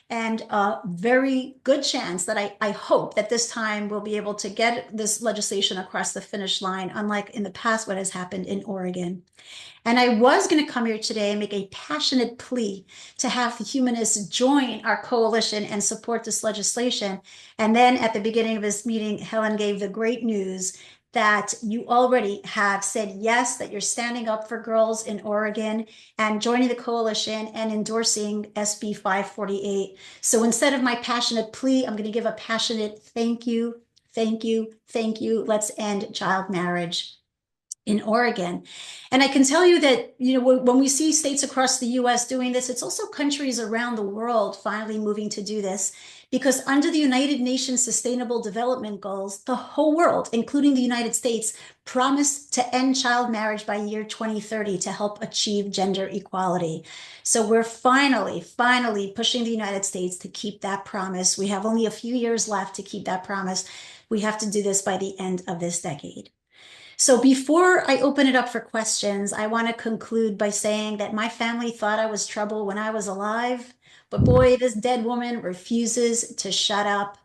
and a very good chance that I hope that this time we'll be able to get this legislation across the finish line, unlike in the past what has happened in Oregon. And I was going to come here today and make a passionate plea to have the humanists join our coalition and support this legislation. And then at the beginning of this meeting, Helen gave the great news that you already have said yes, that you're standing up for girls in Oregon and joining the coalition and endorsing SB 548. So instead of my passionate plea, I'm going to give a passionate thank you, thank you, thank you. Let's end child marriage in Oregon. And I can tell you that, when we see states across the US doing this, it's also countries around the world finally moving to do this, because under the United Nations Sustainable Development Goals, the whole world, including the United States, promised to end child marriage by year 2030 to help achieve gender equality. So we're finally pushing the United States to keep that promise. We have only a few years left to keep that promise. We have to do this by the end of this decade. So before I open it up for questions, I want to conclude by saying that my family thought I was trouble when I was alive, but boy, this dead woman refuses to shut up.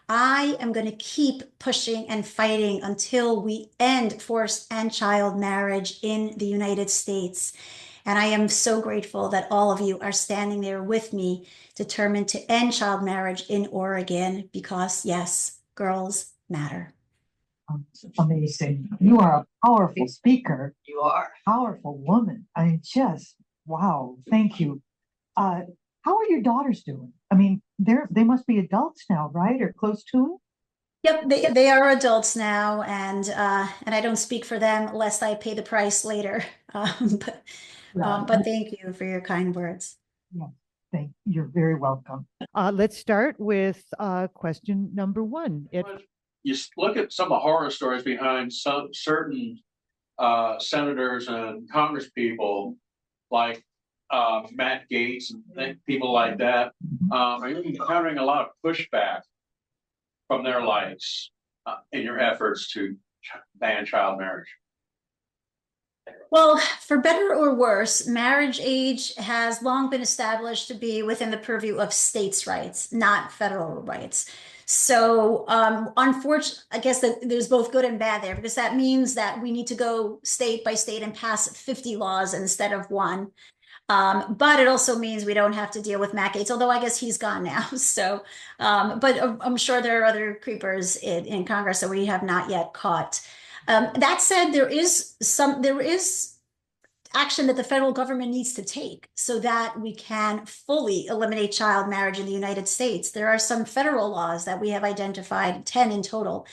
I am going to keep pushing and fighting until we end forced and child marriage in the United States. And I am so grateful that all of you are standing there with me, determined to end child marriage in Oregon, because yes, girls matter. Amazing. You are a powerful speaker. You are. Powerful woman. I mean, just wow. Thank you. How are your daughters doing? I mean, they must be adults now, right? Or close to it? Yep, they are adults now, and I don't speak for them lest I pay the price later. But thank you for your kind words. Yeah, you're very welcome. Let's start with question number one. You look at some of the horror stories behind some certain senators and congresspeople, like Matt Gaetz and people like that. Are you encountering a lot of pushback from their likes in your efforts to ban child marriage? Well, for better or worse, marriage age has long been established to be within the purview of states' rights, not federal rights. So, unfortunately, I guess that there's both good and bad there, because that means that we need to go state by state and pass 50 laws instead of one. But it also means we don't have to deal with Matt Gaetz, although I guess he's gone now. So, but I'm sure there are other creepers in Congress that we have not yet caught. That said, there is action that the federal government needs to take so that we can fully eliminate child marriage in the United States. There are some federal laws that we have identified, 10 in total,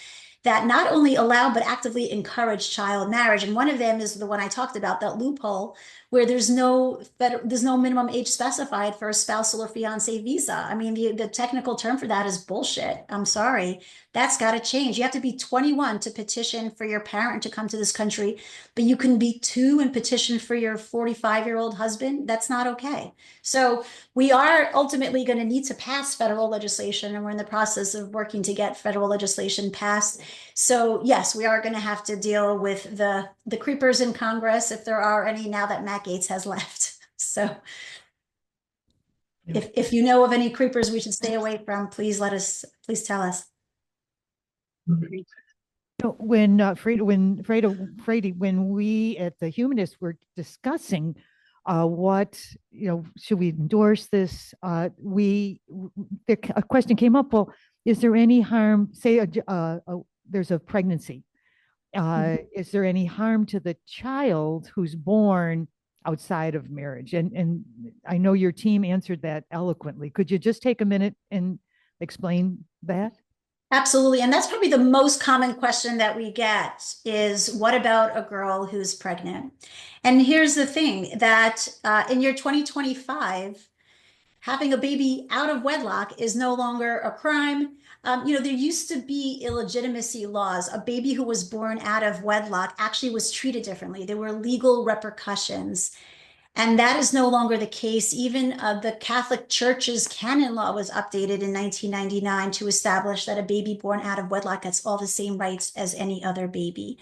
that not only allow but actively encourage child marriage. And one of them is the one I talked about, that loophole where there's no minimum age specified for a spousal or fiance visa. I mean, the technical term for that is bullshit. I'm sorry. That's got to change. You have to be 21 to petition for your parent to come to this country, but you can be 2 and petition for your 45-year-old husband. That's not okay. So we are ultimately going to need to pass federal legislation, and we're in the process of working to get federal legislation passed. So yes, we are going to have to deal with the creepers in Congress, if there are any, now that Matt Gaetz has left. So if you know of any creepers we should stay away from, please tell us. When Fraidy, when we at the Humanists were discussing what, should we endorse this? A question came up. Well, is there any harm? Say there's a pregnancy. Is there any harm to the child who's born outside of marriage? And I know your team answered that eloquently. Could you just take a minute and explain that? Absolutely. And that's probably the most common question that we get is, what about a girl who's pregnant? And here's the thing, that in year 2025, having a baby out of wedlock is no longer a crime. There used to be illegitimacy laws. A baby who was born out of wedlock actually was treated differently. There were legal repercussions. And that is no longer the case. Even the Catholic Church's canon law was updated in 1999 to establish that a baby born out of wedlock gets all the same rights as any other baby.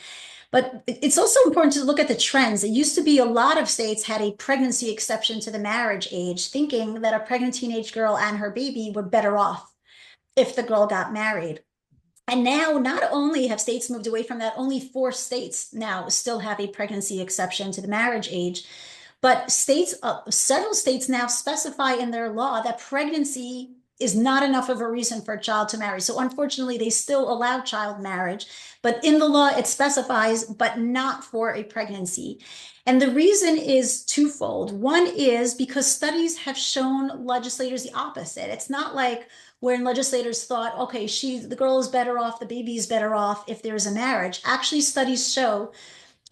But it's also important to look at the trends. It used to be a lot of states had a pregnancy exception to the marriage age, thinking that a pregnant teenage girl and her baby were better off if the girl got married. And now, not only have states moved away from that, only 4 states now still have a pregnancy exception to the marriage age. But several states now specify in their law that pregnancy is not enough of a reason for a child to marry. So unfortunately, they still allow child marriage, but in the law it specifies, but not for a pregnancy. And the reason is twofold. One is because studies have shown legislators the opposite. It's not like when legislators thought, okay, the girl is better off, the baby is better off if there's a marriage. Actually, studies show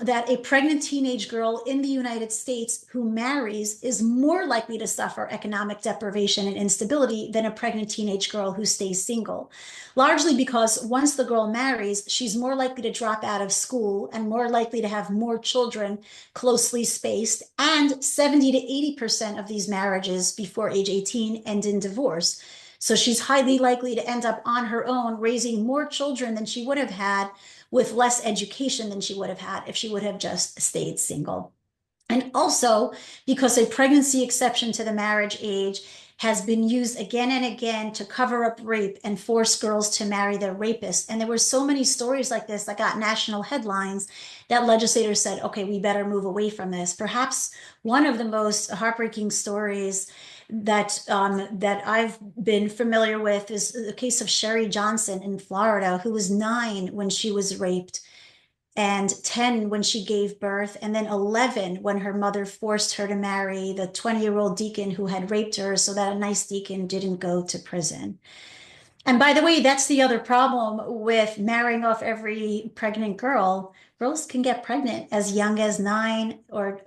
that a pregnant teenage girl in the United States who marries is more likely to suffer economic deprivation and instability than a pregnant teenage girl who stays single. Largely because once the girl marries, she's more likely to drop out of school and more likely to have more children closely spaced. And 70 to 80% of these marriages before age 18 end in divorce. So she's highly likely to end up on her own, raising more children than she would have had with less education than she would have had if she would have just stayed single. And also because a pregnancy exception to the marriage age has been used again and again to cover up rape and force girls to marry their rapists. And there were so many stories like this that got national headlines that legislators said, okay, we better move away from this. Perhaps one of the most heartbreaking stories that I've been familiar with is the case of Sherry Johnson in Florida, who was 9 when she was raped, and 10 when she gave birth, and then 11 when her mother forced her to marry the 20-year-old deacon who had raped her so that a nice deacon didn't go to prison. And by the way, that's the other problem with marrying off every pregnant girl. Girls can get pregnant as young as 9 or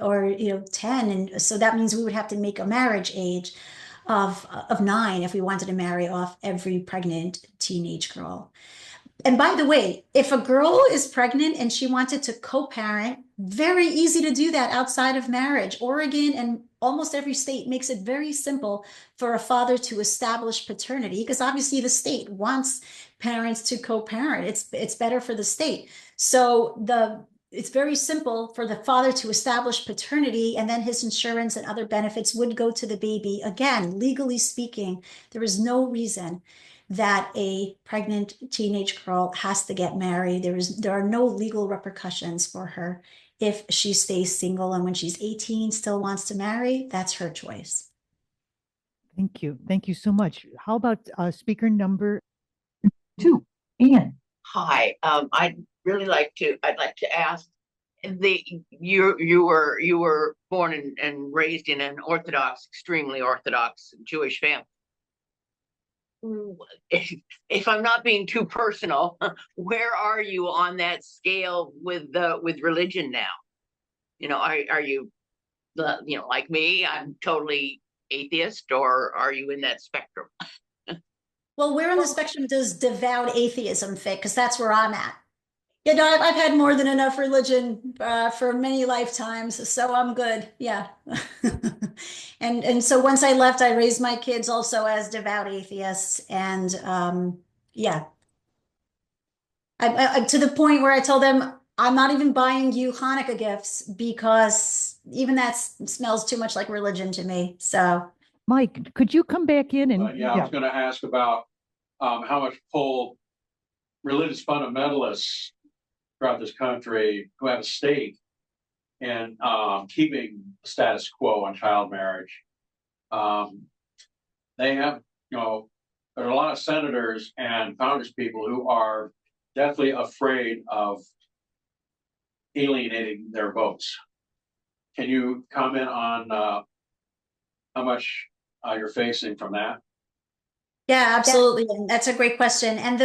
10. And so that means we would have to make a marriage age of 9 if we wanted to marry off every pregnant teenage girl. And by the way, if a girl is pregnant and she wanted to co-parent, very easy to do that outside of marriage. Oregon and almost every state makes it very simple for a father to establish paternity, because obviously the state wants parents to co-parent. It's better for the state. So it's very simple for the father to establish paternity, and then his insurance and other benefits would go to the baby. Again, legally speaking, there is no reason that a pregnant teenage girl has to get married. There are no legal repercussions for her if she stays single, and when she's 18 still wants to marry, that's her choice. Thank you. Thank you so much. How about speaker number 2, Ian? Hi, I'd like to ask, you were born and raised in an extremely Orthodox Jewish family. If I'm not being too personal, where are you on that scale with religion now? Are you like me? I'm totally atheist, or are you in that spectrum? Well, where on the spectrum does devout atheism fit? Because that's where I'm at. I've had more than enough religion for many lifetimes, so I'm good. Yeah. And so once I left, I raised my kids also as devout atheists, and yeah, I to the point where I told them I'm not even buying you Hanukkah gifts because even that smells too much like religion to me. So, Mike, could you come back in and I was going to ask about how much pull religious fundamentalists throughout this country who have a stake in keeping the status quo on child marriage. They have, there are a lot of senators and congresspeople who are definitely afraid of alienating their votes. Can you comment on how much you're facing from that? Yeah, absolutely. And that's a great question. And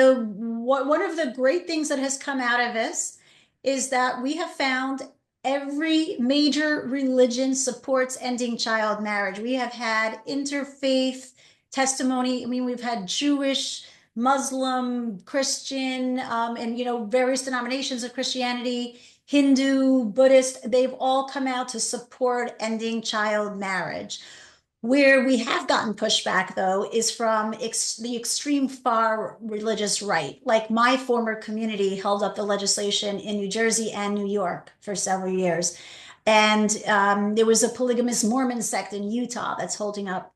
one of the great things that has come out of this is that we have found every major religion supports ending child marriage. We have had interfaith testimony. I mean, we've had Jewish, Muslim, Christian, and various denominations of Christianity, Hindu, Buddhist. They've all come out to support ending child marriage. Where we have gotten pushback, though, is from the extreme far religious right. Like my former community held up the legislation in New Jersey and New York for several years. And there was a polygamous Mormon sect in Utah that's holding up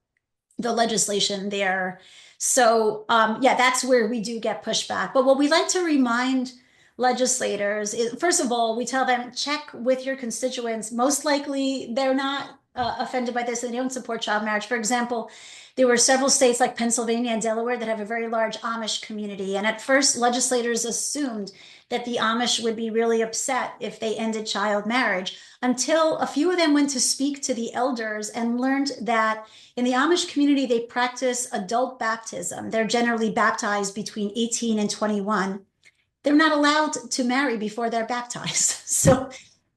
the legislation there. So, yeah, that's where we do get pushback. But what we like to remind legislators is, first of all, we tell them, check with your constituents. Most likely they're not offended by this and they don't support child marriage. For example, there were several states like Pennsylvania and Delaware that have a very large Amish community. And at first, legislators assumed that the Amish would be really upset if they ended child marriage, until a few of them went to speak to the elders and learned that in the Amish community, they practice adult baptism. They're generally baptized between 18 and 21. They're not allowed to marry before they're baptized. So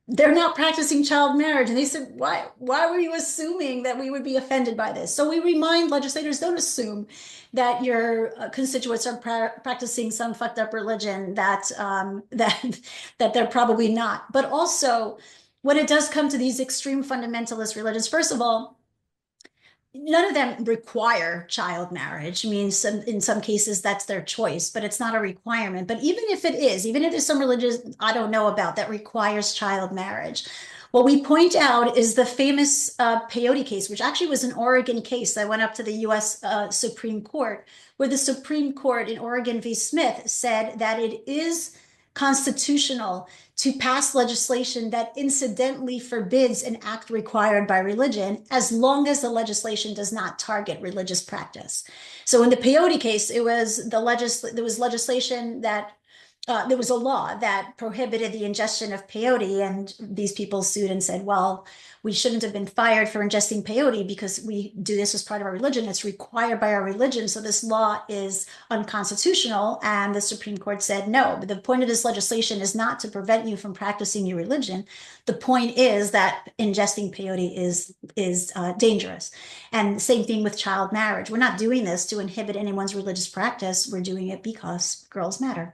they're not practicing child marriage. And they said, why were you assuming that we would be offended by this? So we remind legislators, don't assume that your constituents are practicing some fucked up religion that they're probably not. But also, when it does come to these extreme fundamentalist religions, first of all, none of them require child marriage. I mean, in some cases, that's their choice, but it's not a requirement. But even if there's some religion I don't know about that requires child marriage, what we point out is the famous peyote case, which actually was an Oregon case that went up to the U.S. Supreme Court, where the Supreme Court in Oregon v. Smith said that it is constitutional to pass legislation that incidentally forbids an act required by religion, as long as the legislation does not target religious practice. So in the peyote case, there was legislation that there was a law that prohibited the ingestion of peyote, and these people sued and said, well, we shouldn't have been fired for ingesting peyote because we do this as part of our religion. It's required by our religion. So this law is unconstitutional. And the Supreme Court said, no, but the point of this legislation is not to prevent you from practicing your religion. The point is that ingesting peyote is dangerous. And same thing with child marriage. We're not doing this to inhibit anyone's religious practice. We're doing it because girls matter.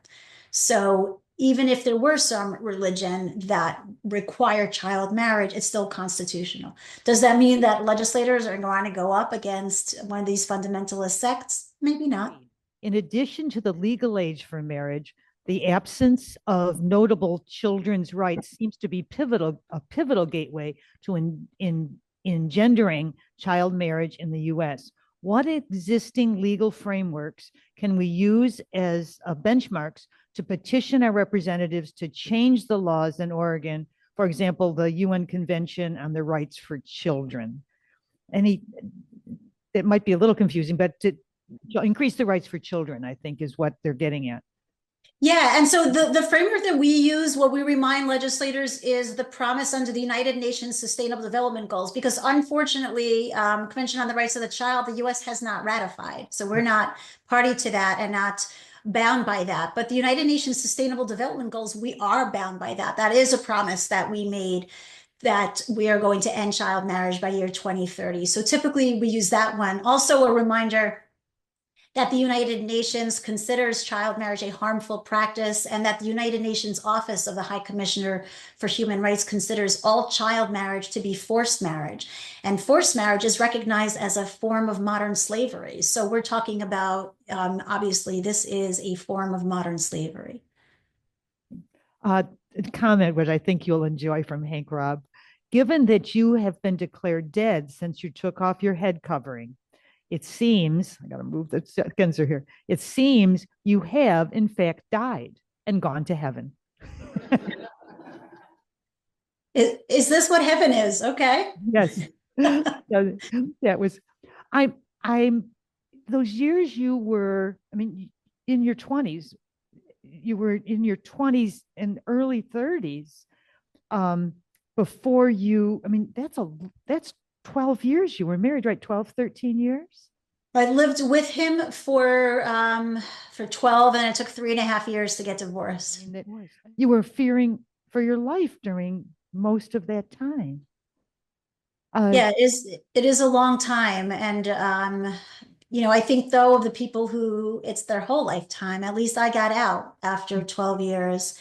So even if there were some religion that require child marriage, it's still constitutional. Does that mean that legislators are going to go up against one of these fundamentalist sects? Maybe not. In addition to the legal age for marriage, the absence of notable children's rights seems to be a pivotal gateway to engendering child marriage in the U.S. What existing legal frameworks can we use as benchmarks to petition our representatives to change the laws in Oregon? For example, the UN Convention on the Rights for Children. It might be a little confusing, but to increase the rights for children, I think, is what they're getting at. Yeah, and so the framework that we use, what we remind legislators, is the promise under the United Nations Sustainable Development Goals, because unfortunately, Convention on the Rights of the Child, the U.S. has not ratified. So we're not party to that and not bound by that. But the United Nations Sustainable Development Goals, we are bound by that. That is a promise that we made, that we are going to end child marriage by year 2030. So typically we use that one. Also a reminder that the United Nations considers child marriage a harmful practice, and that the United Nations Office of the High Commissioner for Human Rights considers all child marriage to be forced marriage. And forced marriage is recognized as a form of modern slavery. So we're talking about, obviously, this is a form of modern slavery. Comment, which I think you'll enjoy, from Hank Robb. Given that you have been declared dead since you took off your head covering, it seems, I got to move the seconds here. It seems you have, in fact, died and gone to heaven. Is this what heaven is? Okay. Yes. That was, I'm, those years you were, I mean, in your 20s, you were in your 20s and early 30s before you, I mean, that's 12 years you were married, right? 12, 13 years? I lived with him for 12, and it took 3.5 years to get divorced. You were fearing for your life during most of that time. Yeah, it is a long time. And, I think, though, of the people who it's their whole lifetime, at least I got out after 12 years.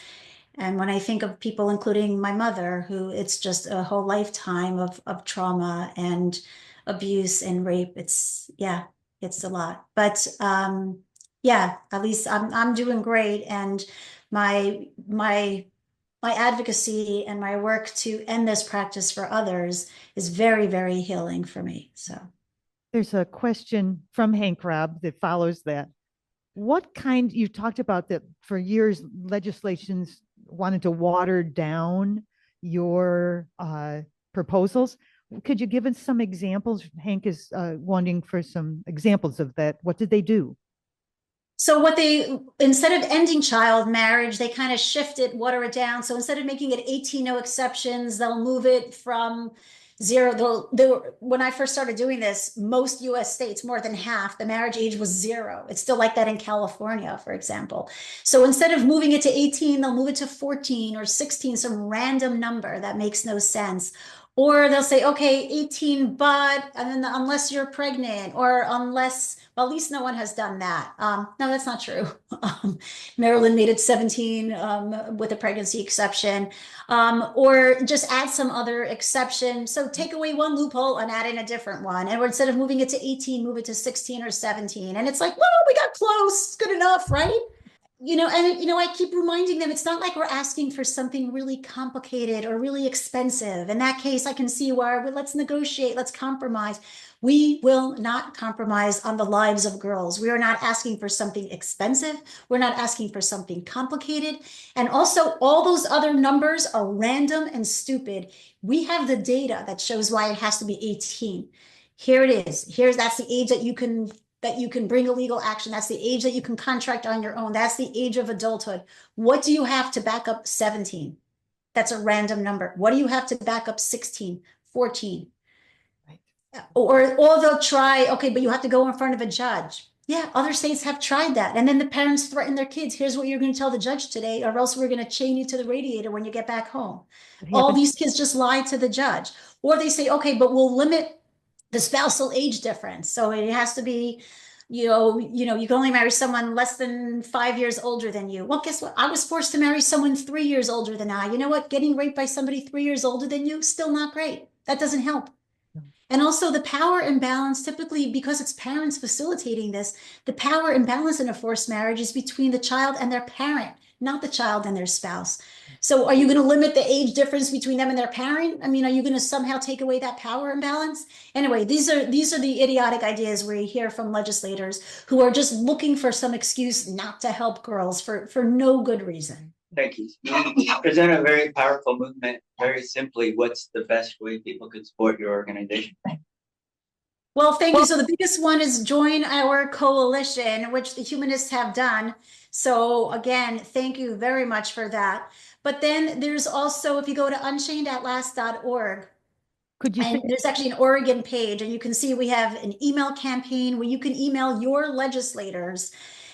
And when I think of people, including my mother, who it's just a whole lifetime of trauma and abuse and rape, it's a lot. But at least I'm doing great. And my advocacy and my work to end this practice for others is very, very healing for me. So there's a question from Hank Robb that follows that. You talked about that for years, legislations wanted to water down your proposals. Could you give us some examples? Hank is wanting for some examples of that. What did they do? So instead of ending child marriage, they kind of water it down. So instead of making it 18, no exceptions, they'll move it from 0. When I first started doing this, most US states, more than half, the marriage age was 0. It's still like that in California, for example. So instead of moving it to 18, they'll move it to 14 or 16, some random number that makes no sense. Or they'll say, okay, 18, but, and then unless you're pregnant, or unless, well, at least no one has done that. No, that's not true. Maryland made it 17 with a pregnancy exception, or just add some other exception. So take away one loophole and add in a different one. And instead of moving it to 18, move it to 16 or 17. And it's like, well, we got close. It's good enough, right? I keep reminding them, it's not like we're asking for something really complicated or really expensive. In that case, I can see why, let's negotiate, let's compromise. We will not compromise on the lives of girls. We are not asking for something expensive. We're not asking for something complicated. And also, all those other numbers are random and stupid. We have the data that shows why it has to be 18. Here it is. That's the age that you can bring a legal action. That's the age that you can contract on your own. That's the age of adulthood. What do you have to back up 17? That's a random number. What do you have to back up 16, 14? Right. Or they'll try, okay, but you have to go in front of a judge. Yeah, other states have tried that. And then the parents threaten their kids. Here's what you're going to tell the judge today, or else we're going to chain you to the radiator when you get back home. All these kids just lie to the judge. Or they say, okay, but we'll limit the spousal age difference. So it has to be, you can only marry someone less than 5 years older than you. Well, guess what? I was forced to marry someone 3 years older than I. You know what? Getting raped by somebody 3 years older than you, still not great. That doesn't help. No. And also the power imbalance, typically because it's parents facilitating this, the power imbalance in a forced marriage is between the child and their parent, not the child and their spouse. So are you going to limit the age difference between them and their parent? I mean, are you going to somehow take away that power imbalance? Anyway, these are the idiotic ideas we hear from legislators who are just looking for some excuse not to help girls for no good reason. Thank you. You present a very powerful movement. Very simply, what's the best way people could support your organization? Well, thank you. So the biggest one is join our coalition, which the humanists have done. So again, thank you very much for that. But then there's also, if you go to unchainedatlast.org, Could you say, and there's actually an Oregon page, and you can see we have an email campaign where you can email your legislators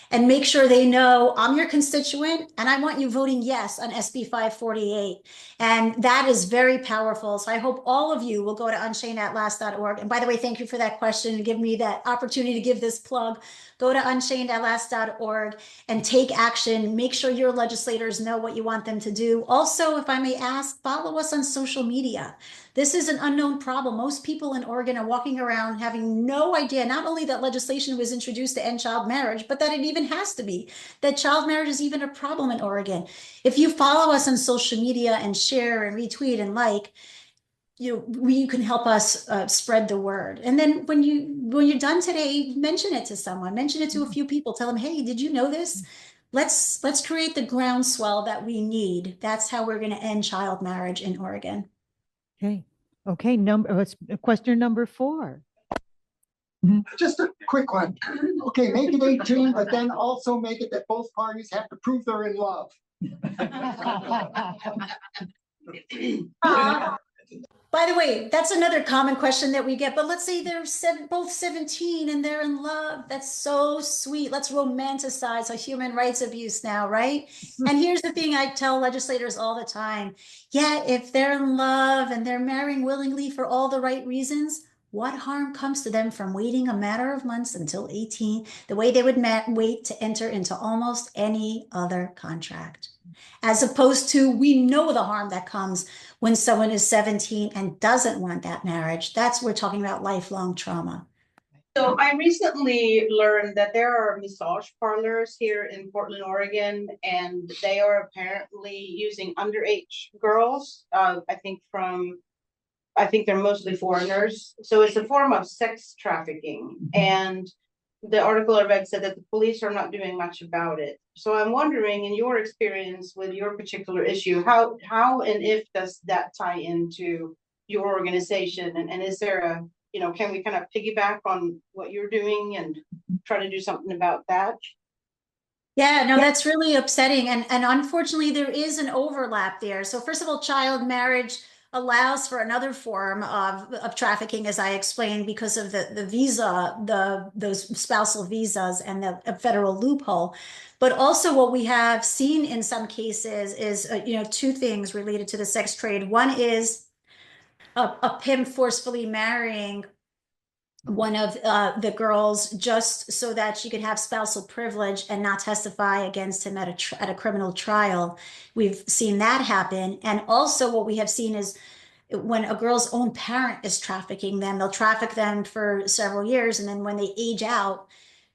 and make sure they know I'm your constituent and I want you voting yes on SB 548. And that is very powerful. So I hope all of you will go to unchainedatlast.org. And by the way, thank you for that question and give me that opportunity to give this plug. Go to unchainedatlast.org and take action. Make sure your legislators know what you want them to do. Also, if I may ask, follow us on social media. This is an unknown problem. Most people in Oregon are walking around having no idea, not only that legislation was introduced to end child marriage, but that it even has to be, that child marriage is even a problem in Oregon. If you follow us on social media and share and retweet and like, you can help us spread the word. And then when you're done today, mention it to someone, mention it to a few people, tell them, hey, did you know this? Let's create the groundswell that we need. That's how we're going to end child marriage in Oregon. okay, question number 4. Just a quick one. Okay, make it 18, but then also make it that both parties have to prove they're in love. By the way, that's another common question that we get, but let's say they're both 17 and they're in love. That's so sweet. Let's romanticize a human rights abuse now, right? And here's the thing I tell legislators all the time. Yeah, if they're in love and they're marrying willingly for all the right reasons, what harm comes to them from waiting a matter of months until 18, the way they would wait to enter into almost any other contract? As opposed to, we know the harm that comes when someone is 17 and doesn't want that marriage. We're talking about lifelong trauma. So I recently learned that there are massage parlors here in Portland, Oregon, and they are apparently using underage girls. I think they're mostly foreigners. So it's a form of sex trafficking. And the article I read said that the police are not doing much about it. So I'm wondering, in your experience with your particular issue, how and if does that tie into your organization? And is there can we kind of piggyback on what you're doing and try to do something about that? Yeah, no, that's really upsetting. And unfortunately, there is an overlap there. So first of all, child marriage allows for another form of trafficking, as I explained, because of the visa, those spousal visas and the federal loophole. But also what we have seen in some cases is, two things related to the sex trade. One is a pimp forcefully marrying one of the girls just so that she could have spousal privilege and not testify against him at a criminal trial. We've seen that happen. And also what we have seen is when a girl's own parent is trafficking them, they'll traffic them for several years. And then when they age out,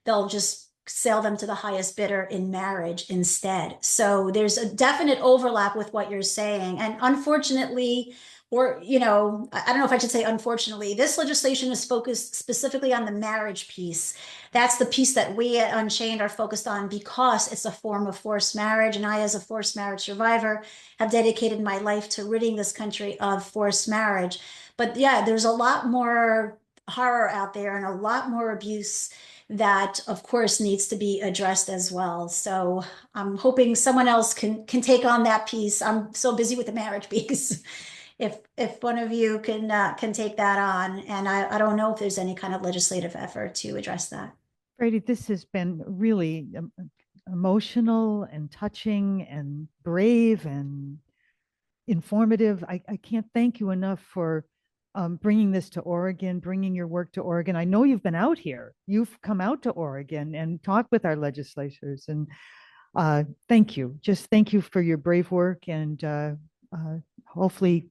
they'll just sell them to the highest bidder in marriage instead. So there's a definite overlap with what you're saying. And unfortunately, or, I don't know if I should say unfortunately, this legislation is focused specifically on the marriage piece. That's the piece that we at Unchained are focused on because it's a form of forced marriage. And I, as a forced marriage survivor, have dedicated my life to ridding this country of forced marriage. But yeah, there's a lot more horror out there and a lot more abuse that, of course, needs to be addressed as well. So I'm hoping someone else can take on that piece. I'm so busy with the marriage piece. If one of you can take that on, and I don't know if there's any kind of legislative effort to address that. Fraidy, this has been really emotional and touching and brave and informative. I can't thank you enough for bringing this to Oregon, bringing your work to Oregon. I know you've been out here. You've come out to Oregon and talked with our legislators. And thank you. Just thank you for your brave work, and hopefully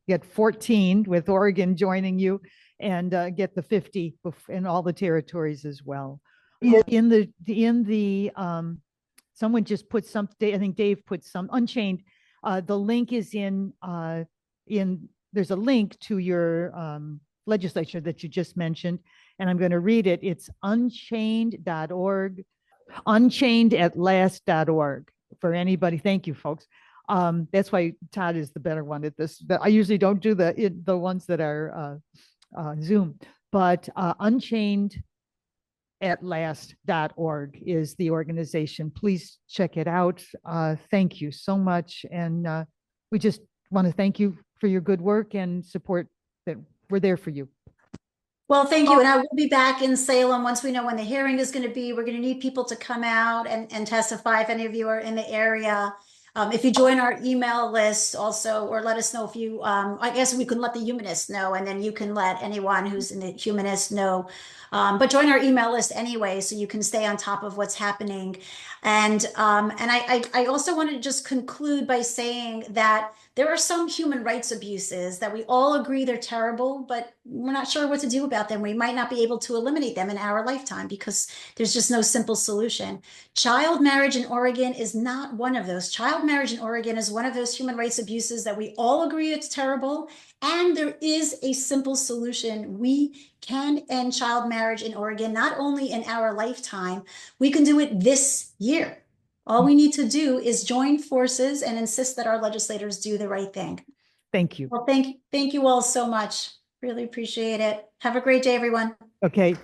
get 14 with Oregon joining you, and get the 50 in all the territories as well. In the someone just put something, I think Dave put some Unchained. The link is there's a link to your legislature that you just mentioned, and I'm going to read it. It's unchained.org, unchainedatlast.org for anybody. Thank you, folks. That's why Todd is the better one at this. I usually don't do the ones that are Zoom, but unchainedatlast.org is the organization. Please check it out. Thank you so much. And we just want to thank you for your good work and support, that we're there for you. Well, thank you. And I will be back in Salem once we know when the hearing is going to be. We're going to need people to come out and testify if any of you are in the area. If you join our email list also, or let us know if you, I guess we can let the humanists know, and then you can let anyone who's in the humanist know. But join our email list anyway, so you can stay on top of what's happening. And I also wanted to just conclude by saying that there are some human rights abuses that we all agree they're terrible, but we're not sure what to do about them. We might not be able to eliminate them in our lifetime because there's just no simple solution. Child marriage in Oregon is not one of those. Child marriage in Oregon is one of those human rights abuses that we all agree it's terrible, and there is a simple solution. We can end child marriage in Oregon, not only in our lifetime, we can do it this year. All we need to do is join forces and insist that our legislators do the right thing. Thank you. Well, thank you all so much. Really appreciate it. Have a great day, everyone. Okay.